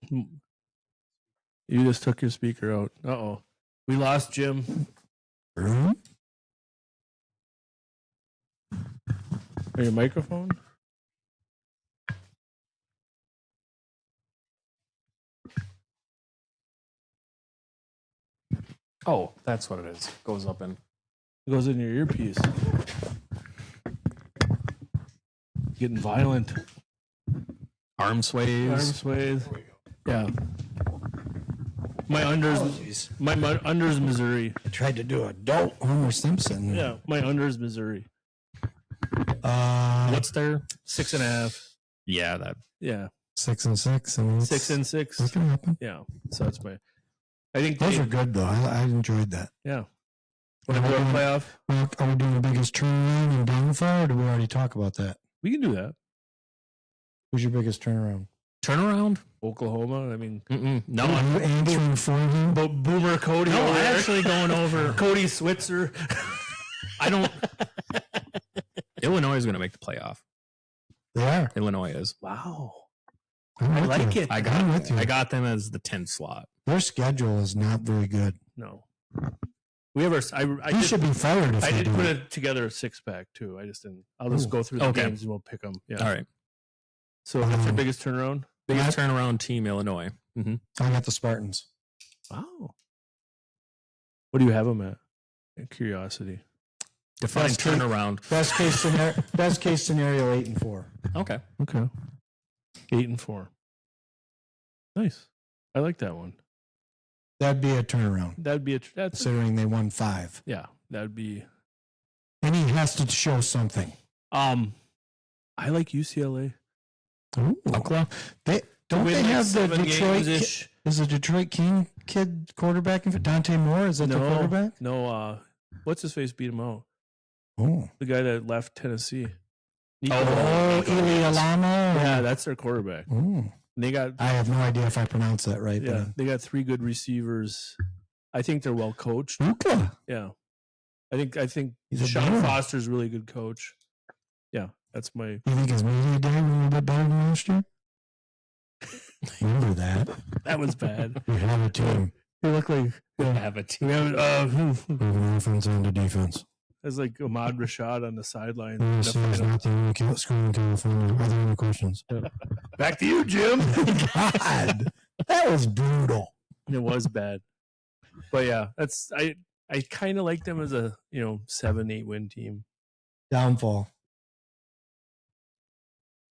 You just took your speaker out. Uh-oh. We lost Jim. Hmm? Or your microphone? Oh, that's what it is. Goes up in. It goes in your earpiece. Getting violent. Arm sways. Arm sways. Yeah. My under's Missouri. I tried to do a don't Homer Simpson. Yeah, my under's Missouri. What's their 6.5? Yeah, that. Yeah, 6 and 6. I mean, 6 and 6. That can happen. Yeah, so that's my. I think Those are good though. I enjoyed that. Yeah. Want to do a playoff? Well, are we doing the biggest turnaround and downfall, or did we already talk about that? We can do that. Who's your biggest turnaround? Turnaround? Oklahoma. I mean, no. Are you answering for him? Boomer Cody. No, over I'm there. actually going over. Cody Switzer. I don't. Illinois is going to make the playoff. They are. Illinois is. Wow. I like it. I got them as the 10th slot. Their schedule is not very good. No. We ever. He should be fired if I they did do put it. it together a 6-pack too. I just didn't. I'll just go through the Okay. games and we'll pick them. Yeah. All right. So that's your biggest turnaround. Biggest turnaround team, Illinois. I got the Spartans. Wow. What do you have them at? Curiosity. Define Best case- turnaround. Best case scenario 8 and 4. Okay. Okay. 8 and 4. Nice. I like that one. That'd be a turnaround, That'd be that's considering they won 5. yeah. That'd be. And he has to show something. I like UCLA. Ooh. Oklahoma. Don't Win they like have the 7 Detroit? games-ish. Is the Detroit King kid quarterback? Dante Moore? Is that the quarterback? No. What's his face beat him out? Oh, The guy that left Tennessee. Ili Alamo. Yeah, that's their quarterback. Oh. They got. I have no idea if I pronounced that right. Yeah, they got 3 good receivers. I think they're well coached. Luka. Yeah, I think He's a Sean baller. Foster's a really good coach. Yeah, that's my. You think his media day was a little bit better than last year? Remember that? That was bad. We have a team. They look like Have a team. we have. We have an offense and a defense. It's like Ahmad Rashad on the sideline. This is not the only school in California. Are there any questions? Back to you, Jim. God, that was brutal. It was bad, but yeah, that's I kind of like them as a 7-8 win team. Downfall.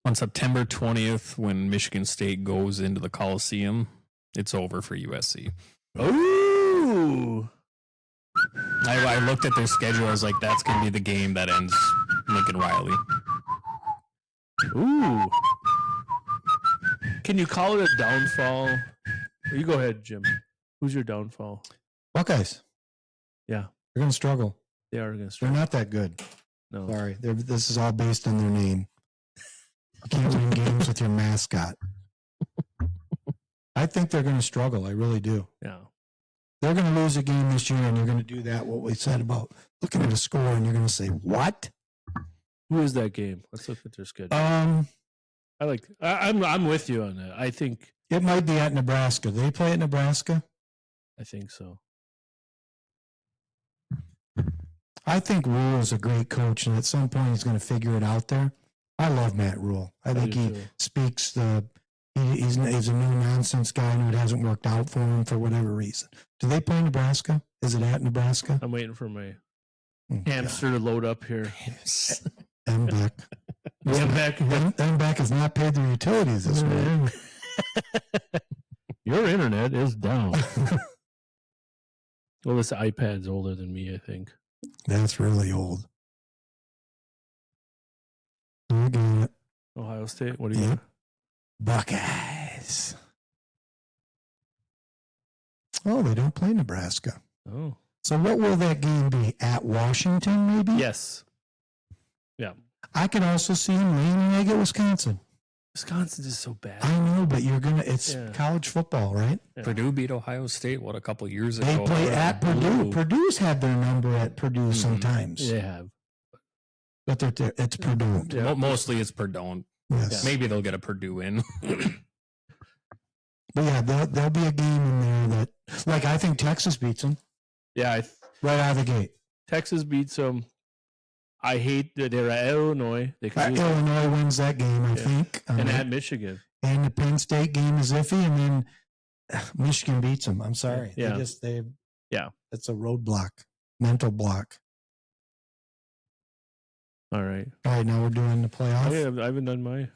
On September 20th, when Michigan State goes into the Coliseum, it's over for USC. Ooh. I looked at their schedule. I was like, that's going to be the game that ends Lincoln Riley. Ooh. Can you call it a downfall? You go ahead, Jim. Who's your downfall? Buckeyes. Yeah. They're going to struggle. They are going to They're struggle. not that good. No. Sorry. This is all based on their name. You can't win games with your mascot. I think they're going to struggle. I really do. Yeah. They're going to lose a game this year, and you're going to do that, what we said about looking at a score, and you're going to say, what? Who is that game? Let's look at their schedule. I'm with you on that. I think it might be at Nebraska. Do they play at Nebraska? I think so. I think Rule is a great coach, and at some point he's going to figure it out there. I love Matt Rule. I think he speaks he's a no-nonsense guy, and it hasn't worked out for him for whatever reason. Do they play Nebraska? Is it at Nebraska? I'm waiting for my hamster to load up here. MBEC. MBEC has not paid their utilities this week. Your internet is down. Well, this iPad's older than me, I think. That's really old. I got it. Ohio State, what do you got? Buckeyes. Oh, they don't play Nebraska. Oh. So what will that game be? At Washington, maybe? Yes. Yeah. I can also see him laying an egg at Wisconsin. Wisconsin is so bad. I know, but it's college football, right? Yeah. Purdue beat Ohio State, a couple years ago? They play at Purdue. Purdue's had their number at Purdue sometimes. They have. But it's Purdue. Yeah. Mostly it's Purdue. Yes. Maybe they'll get a Purdue in. But yeah, there'll be a game in there that, like, I think Texas beats them. Yeah. Right out of the gate. Texas beats them. I hate that they're at Illinois. Illinois wins that game, I think. And at Michigan. And the Penn State game is iffy, and then Michigan beats them. I'm sorry. Yeah. It's a roadblock, mental block. All right. All right, now we're doing the playoff. I haven't done my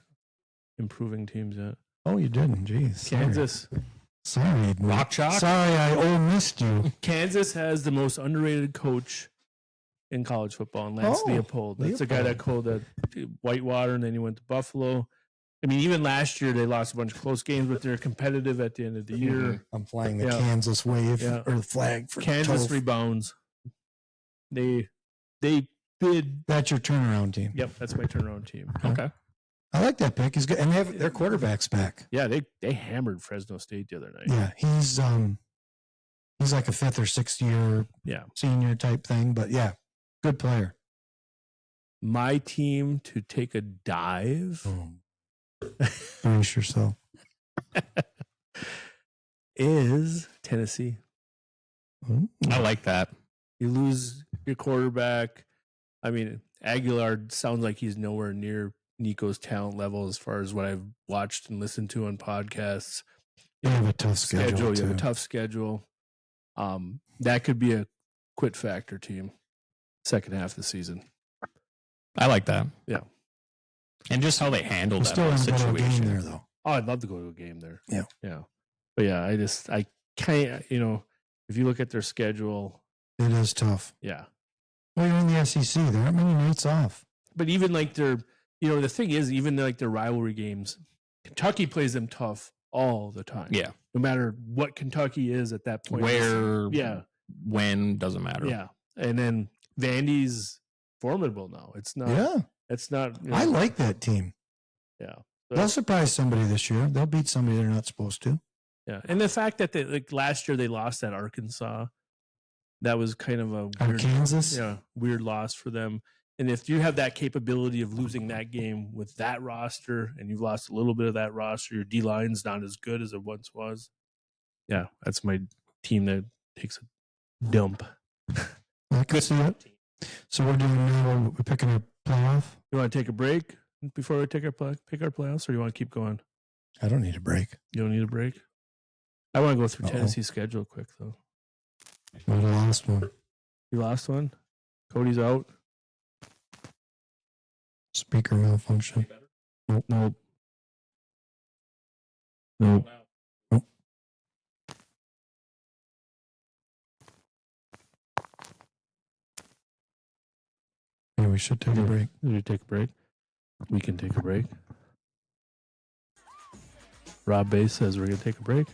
improving teams yet. Oh, you didn't? Jeez. Kansas. Sorry. Rock Chalk? Sorry, I missed you. Kansas has the most underrated coach in college football, and Lance Leopold. That's the guy that called that Whitewater, and then he went to Buffalo. I mean, even last year they lost a bunch of close games, but they're competitive at the end of the year. I'm flying the Kansas wave or the flag for Kansas rebounds. They bid. That's your turnaround team. Yep, that's my turnaround team. Okay. I like that pick. He's good, and they have their quarterbacks back. Yeah, they hammered Fresno State the other night. Yeah, he's like a 5th or 6th year senior type thing, but yeah, good player. My team to take a dive. Brace yourself. Is Tennessee. I like that. You lose your quarterback. I mean, Aguilar sounds like he's nowhere near Nico's talent level as far as what I've watched and listened to on podcasts. You have a tough schedule. You have a tough schedule. That could be a quit factor team second half of the season. I like that. Yeah. And just how they handled that still situation. Go to a game there, though. Oh, I'd love to go to a game there. Yeah. Yeah. But yeah, I can't, if you look at their schedule. It is tough. Yeah. Well, you're in the SEC. There aren't many nights off. But even like the thing is, even like their rivalry games, Kentucky plays them tough all the time. Yeah. No matter what Kentucky is at that point. When, doesn't matter. Yeah. And then Vandy's formidable now. It's not. Yeah. It's not. I like that team. Yeah. They'll surprise somebody this year. They'll beat somebody they're not supposed to. Yeah. And the fact that last year they lost at Arkansas, that was kind of a weird, Kansas? Yeah, weird loss for them. And if you have that capability of losing that game with that roster, and you've lost a little bit of that roster, your D-line's not as good as it once was. Yeah, that's my team that takes a dump. I can see it. So we're doing now, we're picking a playoff. You want to take a break before we pick our playoffs, or you want to keep going? I don't need a break. You don't need a break? I want to go through Tennessee's schedule quick, though. Well, the last one. You lost one? Cody's out? Speaker malfunction. Nope. Yeah, we should take a break. Did you take a break? We can take a break. Rob Bass says we're going to take a break.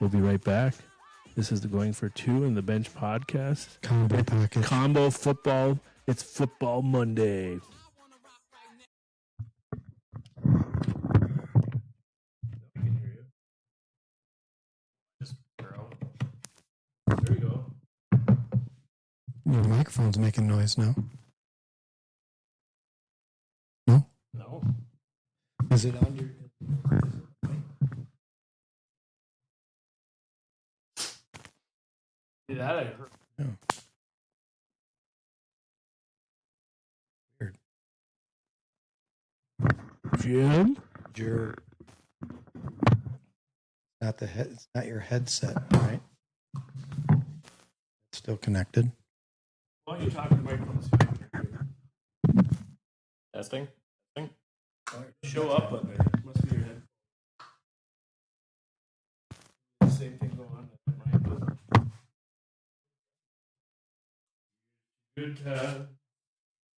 We'll be right back. This is the Going for Two and the Bench podcast. Combo package. Combo football. It's Football Monday. There you go. Your microphone's making noise now. No? No. Is it on your... See that I heard. Yeah. Weird. Jim? It's not your headset, right? It's still connected. Why don't you talk to the microphones? Testing. Show up on there. Must be your head. Same thing going on. Good time.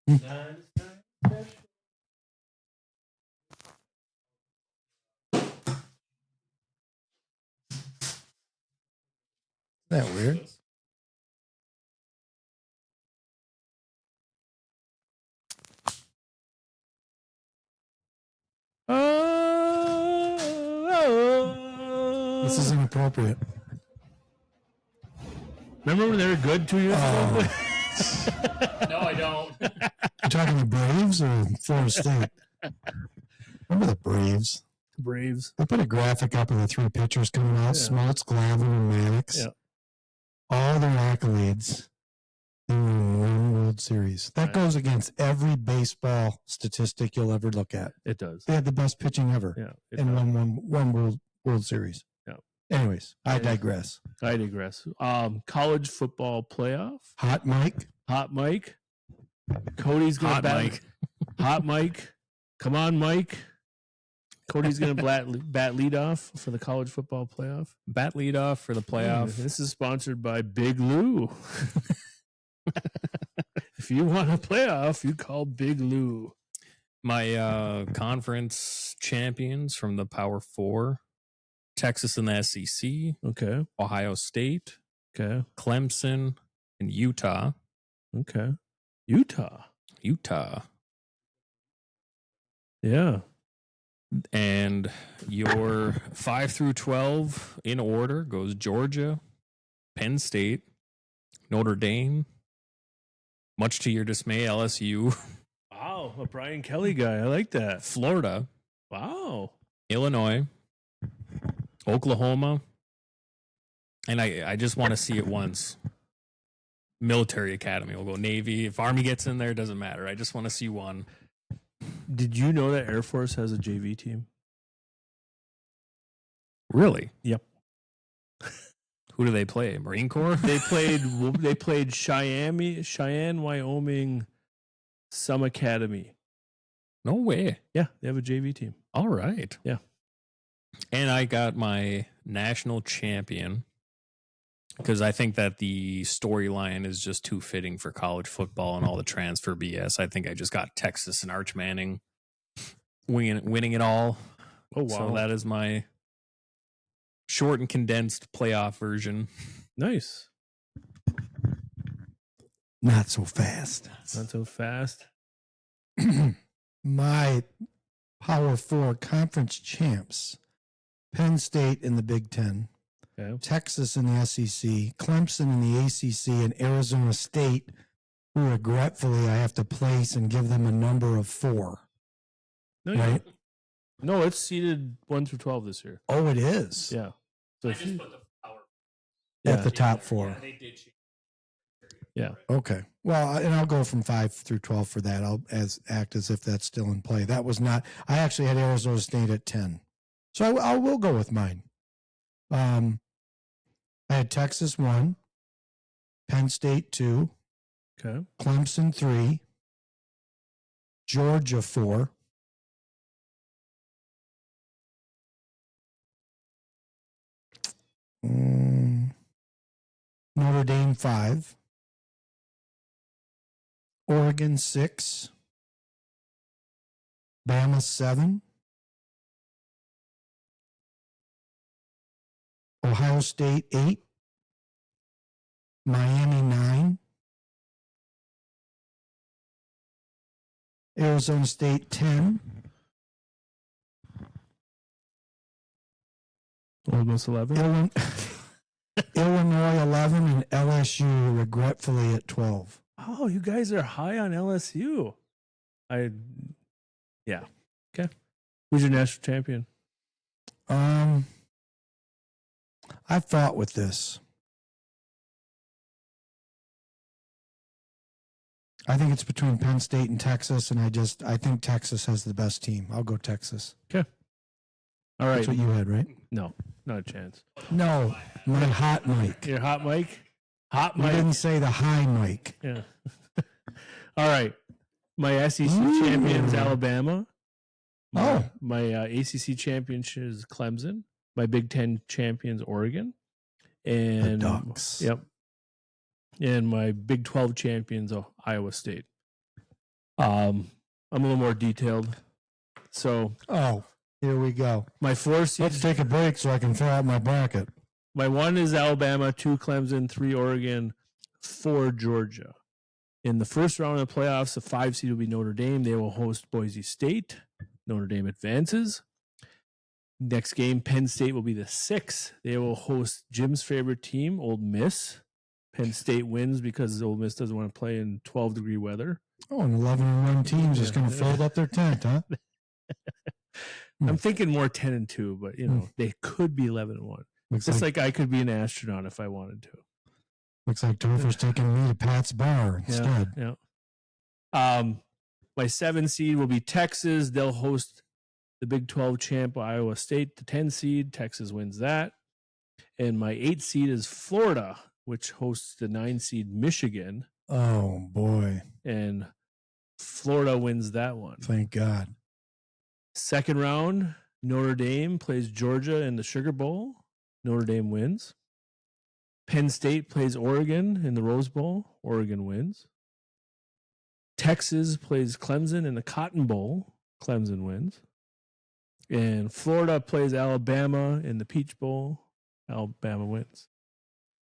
Isn't that weird? This is inappropriate. Remember when they were good 2 years ago? No, I don't. You're talking the Braves or Florida State? Remember the Braves? Braves. They put a graphic up of the three pitchers coming out, Smoltz, Glavine, and Mannix. Yeah. All their accolades. They were in one World Series. That goes against every baseball statistic you'll ever look at. It does. They had the best pitching ever and won one World Series. Yeah. Anyways, I digress. College football playoff. Hot Mike. Cody's going to bat. Mike. Hot Mike. Come on, Mike. Cody's going to bat leadoff for the college football playoff. Bat leadoff for the playoff. This is sponsored by Big Lou. If you want a playoff, you call Big Lou. My conference champions from the Power Four: Texas and the SEC, Okay. Ohio State, Okay. Clemson, and Utah. Okay. Utah. Yeah. And your 5 through 12 in order goes Georgia, Penn State, Notre Dame, much to your dismay, LSU. Wow. A Brian Kelly guy. I like that. Florida. Wow. Illinois, Oklahoma, and I just want to see it once. Military Academy. We'll go Navy. If Army gets in there, it doesn't matter. I just want to see one. Did you know that Air Force has a JV team? Really? Yep. Who do they play? Marine Corps? They played Cheyenne, Wyoming, some academy. No way. Yeah, they have a JV team. All right. Yeah. And I got my national champion because I think that the storyline is just too fitting for college football and all the transfer BS. I think I just got Texas and Arch Manning winning it all. Oh, wow. So that is my short and condensed playoff version. Nice. Not so fast. Not so fast. My Power Four conference champs: Penn State in the Big Ten, Texas in the SEC, Clemson in the ACC, and Arizona State, who regretfully I have to place and give them a number of 4. No, right? No, it's seeded 1 through 12 this year. Oh, it is? Yeah. So I just put the power at the top 4. Yeah, they did. Yeah. Okay. Well, and I'll go from 5 through 12 for that. I'll act as if that's still in play. That was not. I actually had Arizona State at 10, so I will go with mine. I had Texas 1, Penn State 2, Okay. Clemson 3, Georgia 4, Notre Dame 5, Oregon 6, Bama 7, Ohio State 8, Miami 9. Arizona State 10. Almost 11. Illinois 11 and LSU regretfully at 12. Oh, you guys are high on LSU. Yeah. Okay. Who's your national champion? I fought with this. I think it's between Penn State and Texas, and I think Texas has the best team. I'll go Texas. Okay. All right. That's what you had, right? No, not a chance. No, my hot mic. Your hot mic? Hot mic. You didn't say the high mic. Yeah. All right. My SEC champions, Alabama. My ACC championship is Clemson. My Big Ten champions, Oregon. And the Ducks. Yep. And my Big 12 champions, Iowa State. I'm a little more detailed. So. Here we go. My 4 seeds. Let's take a break so I can fill out my bracket. My 1 is Alabama, 2 Clemson, 3 Oregon, 4 Georgia. In the first round of the playoffs, the 5 seed will be Notre Dame. They will host Boise State. Notre Dame advances. Next game, Penn State will be the 6th. They will host Jim's favorite team, Ole Miss. Penn State wins because Ole Miss doesn't want to play in 12-degree weather. Oh, an 11-1 team's just going to fold up their tent, huh? I'm thinking more 10-2, but they could be 11-1. Just like I could be an astronaut if I wanted to. Looks like Topher's taking me to Pat's bar instead. Yeah. My 7 seed will be Texas. They'll host the Big 12 champ Iowa State, the 10 seed. Texas wins that. And my 8 seed is Florida, which hosts the 9 seed Michigan. Oh, boy. And Florida wins that one. Thank God. Second round, Notre Dame plays Georgia in the Sugar Bowl. Notre Dame wins. Penn State plays Oregon in the Rose Bowl. Oregon wins. Texas plays Clemson in the Cotton Bowl. Clemson wins. And Florida plays Alabama in the Peach Bowl. Alabama wins.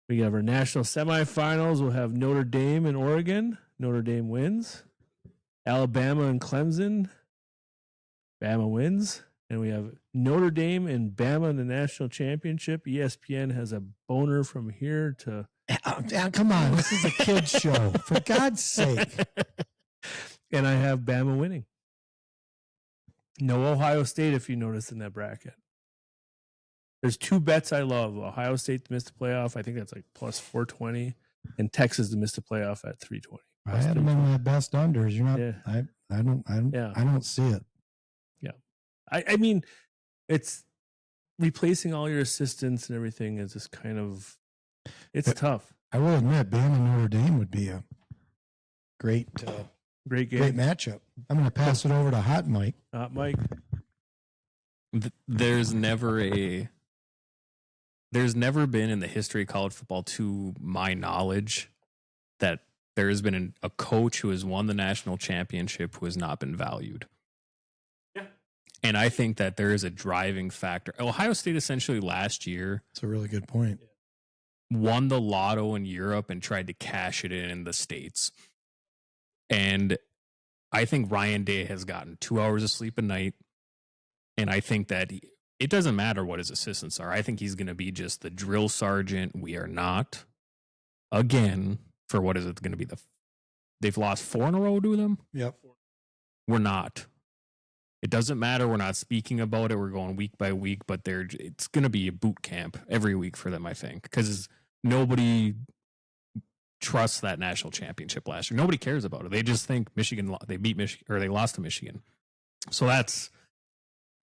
We have our national semifinals. We'll have Notre Dame and Oregon. Notre Dame wins. Alabama and Clemson. Bama wins. And we have Notre Dame and Bama in the national championship. ESPN has a boner from here to... Come on, this is a kid's show. For God's sake. And I have Bama winning. No Ohio State, if you notice in that bracket. There's 2 bets I love. Ohio State to miss the playoff. I think that's like plus 420. And Texas to miss the playoff at 320. I had them in my best unders. You're not... Yeah. I don't see it. Yeah. I mean, it's replacing all your assistants and everything is just kind of... It's tough. I will admit, Bama Notre Dame would be a great game. Great matchup. I'm going to pass it over to Hot Mike. Hot Mike. There's never been in the history of college football, to my knowledge, that there has been a coach who has won the national championship who has not been valued. Yeah. And I think that there is a driving factor. Ohio State essentially last year... That's a really good point. Won the lotto in Europe and tried to cash it in the States. And I think Ryan Day has gotten 2 hours of sleep a night. And I think that it doesn't matter what his assistants are. I think he's going to be just the drill sergeant. We are not. Again, for what is it going to be? They've lost 4 in a row to them? Yep. We're not. It doesn't matter. We're not speaking about it. We're going week by week, but it's going to be a boot camp every week for them, I think, because nobody trusts that national championship last year. Nobody cares about it. They just think Michigan, they beat Michigan, or they lost to Michigan. So that's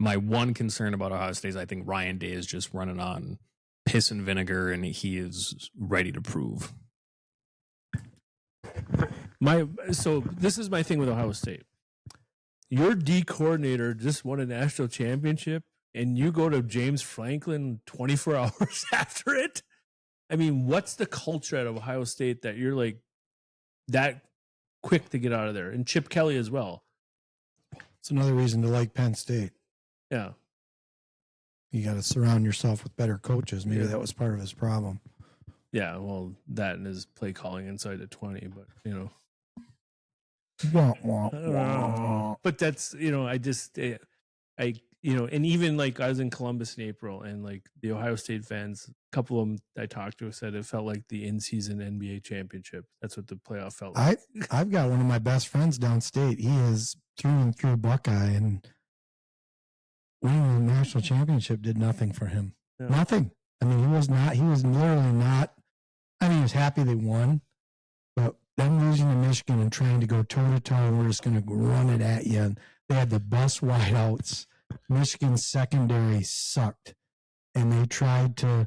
my one concern about Ohio State. Is I think Ryan Day is just running on piss and vinegar, and he is ready to prove. So this is my thing with Ohio State. Your D coordinator just won a national championship, and you go to James Franklin 24 hours after it. I mean, what's the culture at Ohio State that you're like that quick to get out of there? And Chip Kelly as well. It's another reason to like Penn State. Yeah. You got to surround yourself with better coaches. Maybe that was part of his problem. Yeah, well, that and his play calling inside the 20, but but that's and even like I was in Columbus in April, and like the Ohio State fans, a couple of them I talked to said it felt like the in-season NBA championship. That's what the playoff felt like. I've got one of my best friends downstate. He is through and through Buckeye, and winning the national championship did nothing for him. Yeah. Nothing. I mean, he was literally not. I mean, he was happy they won, but them losing to Michigan and trying to go toe to toe, we're just going to run it at you. And they had the best wideouts. Michigan's secondary sucked, and they tried to.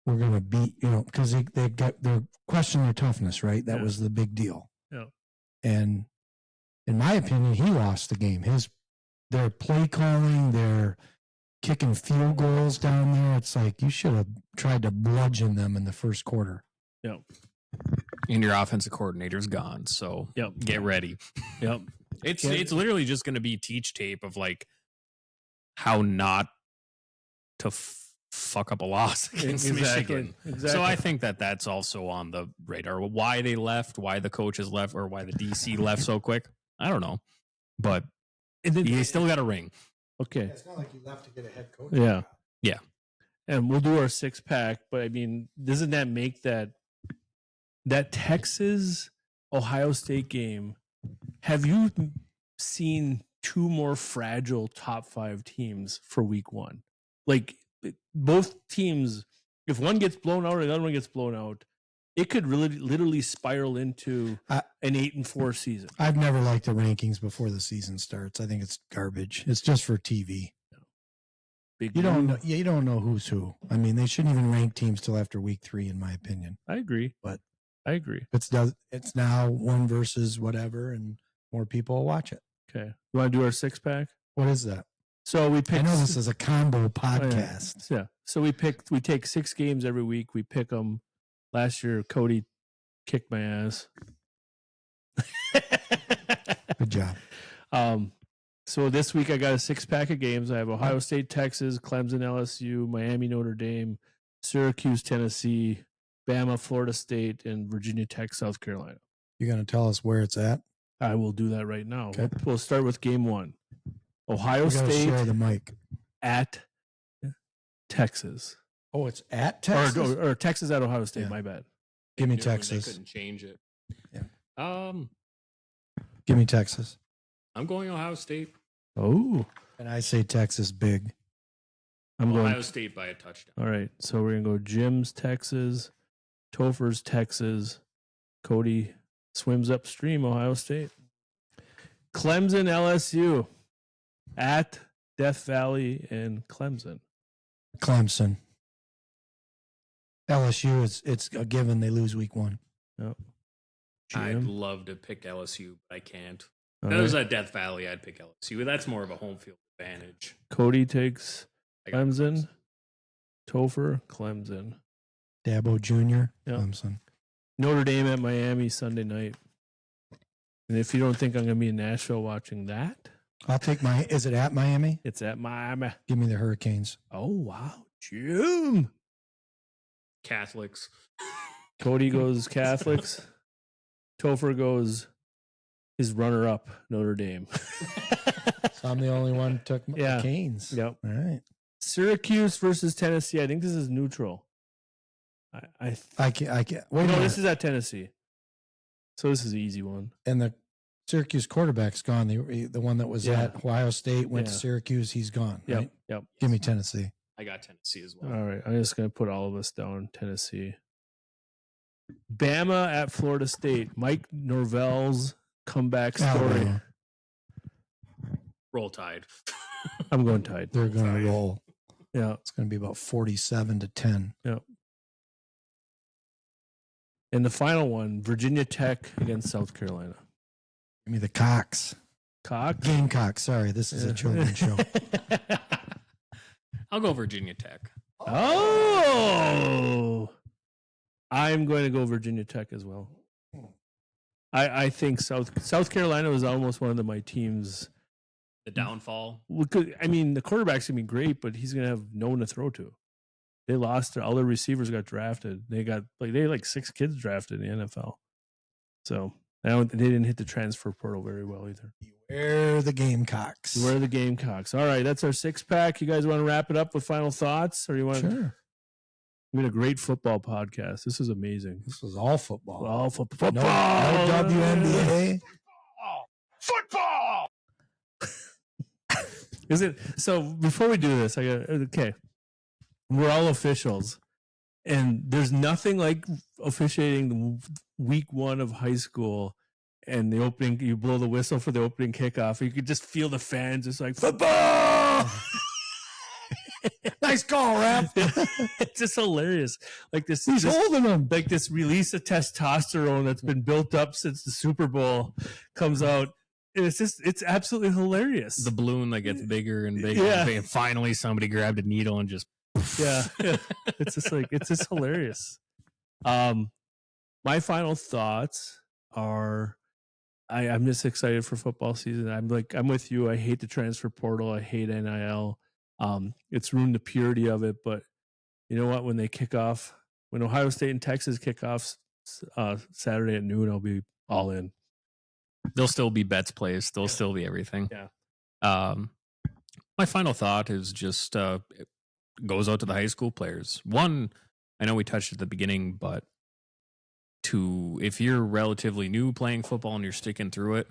We're going to beat, because they got their question their toughness, right? That was the big deal. Yeah. And in my opinion, he lost the game. Their play calling, their kicking field goals down there. It's like you should have tried to bludgeon them in the first quarter. Yep. And your offensive coordinator's gone, so get ready. Yep. It's literally just going to be teach tape of like how not to fuck up a loss against Michigan. Exactly. So I think that's also on the radar. Why they left, why the coaches left, or why the DC left so quick, I don't know. But he still got a ring. Okay. It's not like you left to get a head coach. Yeah. Yeah. And we'll do our 6-pack, but I mean, doesn't that make that Texas Ohio State game? Have you seen two more fragile top 5 teams for week 1? Like both teams, if one gets blown out or the other one gets blown out, it could really literally spiral into an 8-4 season. I've never liked the rankings before the season starts. I think it's garbage. It's just for TV. You don't know who's who. I mean, they shouldn't even rank teams till after week 3, in my opinion. I agree. It's now 1 versus whatever, and more people will watch it. Okay. You want to do our 6-pack? What is that? So we pick. I know this is a combo podcast. Yeah. So we take 6 games every week. We pick them. Last year, Cody kicked my ass. Good job. So this week I got a 6-pack of games. I have Ohio State, Texas, Clemson, LSU, Miami, Notre Dame, Syracuse, Tennessee, Bama, Florida State, and Virginia Tech, South Carolina. You're going to tell us where it's at? I will do that right now. Okay. We'll start with game 1. Ohio State share the mic. at Texas. Oh, it's at Texas? Or Texas at Ohio State, my bad. Give me Texas. They couldn't change it. Yeah. Give me Texas. I'm going Ohio State. Oh. And I say Texas big. I'm going Ohio State by a touchdown. All right. So we're going to go Jim's Texas, Topher's Texas, Cody swims upstream, Ohio State. Clemson, LSU at Death Valley and Clemson. Clemson. LSU, it's a given they lose week 1. Yep. I'd love to pick LSU, but I can't. If it was at Death Valley, I'd pick LSU. That's more of a home field advantage. Cody takes Clemson. Topher, Clemson. Dabo Jr., yep. Clemson. Notre Dame at Miami Sunday night. And if you don't think I'm going to be in Nashville watching that, I'll take is it at Miami? It's at Miami. Give me the Hurricanes. Oh, wow. Jim. Catholics. Cody goes Catholics. Topher goes his runner-up, Notre Dame. So I'm the only one who took the Canes. Yep. All right. Syracuse versus Tennessee. I think this is neutral. I can't. Wait, no, this is at Tennessee. So this is an easy one. And the Syracuse quarterback's gone. The one that was at Ohio State went to Syracuse. He's gone. Yep. Right? Yep. Give me Tennessee. I got Tennessee as well. All right. I'm just going to put all of us down. Tennessee. Bama at Florida State. Mike Norvell's comeback story. Roll Tide. I'm going Tide. They're going to roll. Yeah. It's going to be about 47-10. Yep. And the final one, Virginia Tech against South Carolina. Give me the Cox. Gamecocks. Sorry, this is a children's show. I'll go Virginia Tech. Oh! I'm going to go Virginia Tech as well. I think South Carolina was almost one of my teams. The downfall. I mean, the quarterback's going to be great, but he's going to have no one to throw to. they lost all their receivers got drafted. They had like 6 kids drafted in the NFL. So they didn't hit the transfer portal very well either. Beware the Gamecocks. Beware the Gamecocks. All right, that's our 6-pack. You guys want to wrap it up with final thoughts, or you want? Sure. We had a great football podcast. This is amazing. This was all football. All football. No WNBA. Football. Is it so? Before we do this, okay. We're all officials, and there's nothing like officiating week 1 of high school. And the opening, you blow the whistle for the opening kickoff. You could just feel the fans just like football. Nice call, Rap. It's just hilarious. Like this, he's holding them. Like this release of testosterone that's been built up since the Super Bowl comes out. It's absolutely hilarious. The balloon that gets bigger and bigger. Yeah. And finally, somebody grabbed a needle and just. Yeah. It's just hilarious. My final thoughts are. I'm just excited for football season. I'm with you. I hate the transfer portal. I hate NIL. It's ruined the purity of it. But you know what? When they kick off, when Ohio State and Texas kick off Saturday at noon, I'll be all in. There'll still be bets placed. There'll still be everything. Yeah. My final thought is just goes out to the high school players. One, I know we touched at the beginning, but if you're relatively new playing football and you're sticking through it,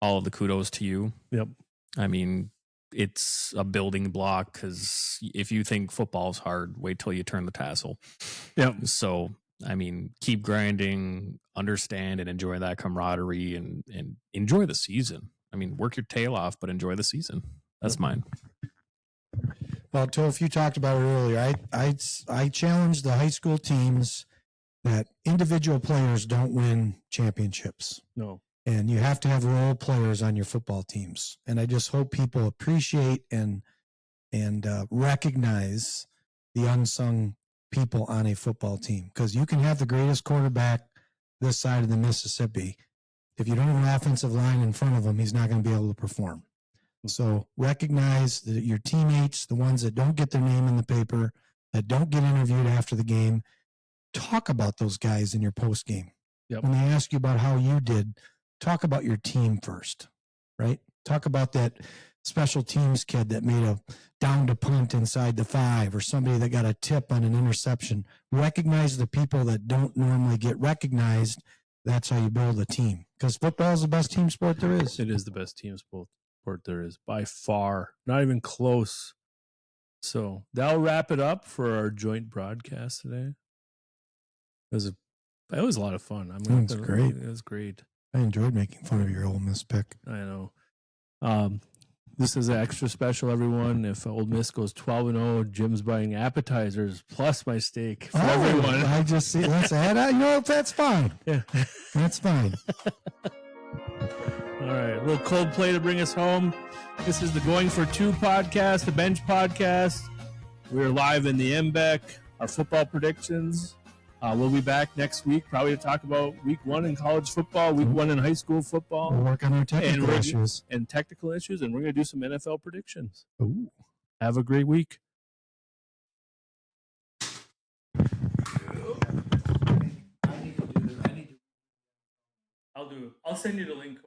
all of the kudos to you. Yep. I mean, it's a building block, because if you think football's hard, wait till you turn the tassel. Yep. So, I mean, keep grinding, understand and enjoy that camaraderie, and enjoy the season. I mean, work your tail off, but enjoy the season. That's mine. Well, Toph, you talked about it earlier. I challenged the high school teams that individual players don't win championships. No. And you have to have role players on your football teams. And I just hope people appreciate and recognize the unsung people on a football team. Because you can have the greatest quarterback this side of the Mississippi. If you don't have an offensive line in front of him, he's not going to be able to perform. So recognize that your teammates, the ones that don't get their name in the paper, that don't get interviewed after the game, talk about those guys in your post game. Yep. When they ask you about how you did, talk about your team first, right? Talk about that special teams kid that made a down to punt inside the 5, or somebody that got a tip on an interception. Recognize the people that don't normally get recognized. That's how you build a team, because football is the best team sport there is. It is the best team sport there is by far, not even close. So that'll wrap it up for our joint broadcast today. It was a lot of fun. It was great. It was great. I enjoyed making fun of your Ole Miss pick. I know. This is extra special, everyone. If Ole Miss goes 12-0, Jim's buying appetizers plus my steak for everyone. I just see. Let's add. That's fine. Yeah, that's fine. All right, a little Coldplay to bring us home. This is the Going for Two podcast, the Bench podcast. We're live in the MBEC, our football predictions. We'll be back next week, probably to talk about week 1 in college football, week 1 in high school football. We'll work on our technical issues. And technical issues, and we're going to do some NFL predictions. Ooh. Have a great week. I'll send you the link.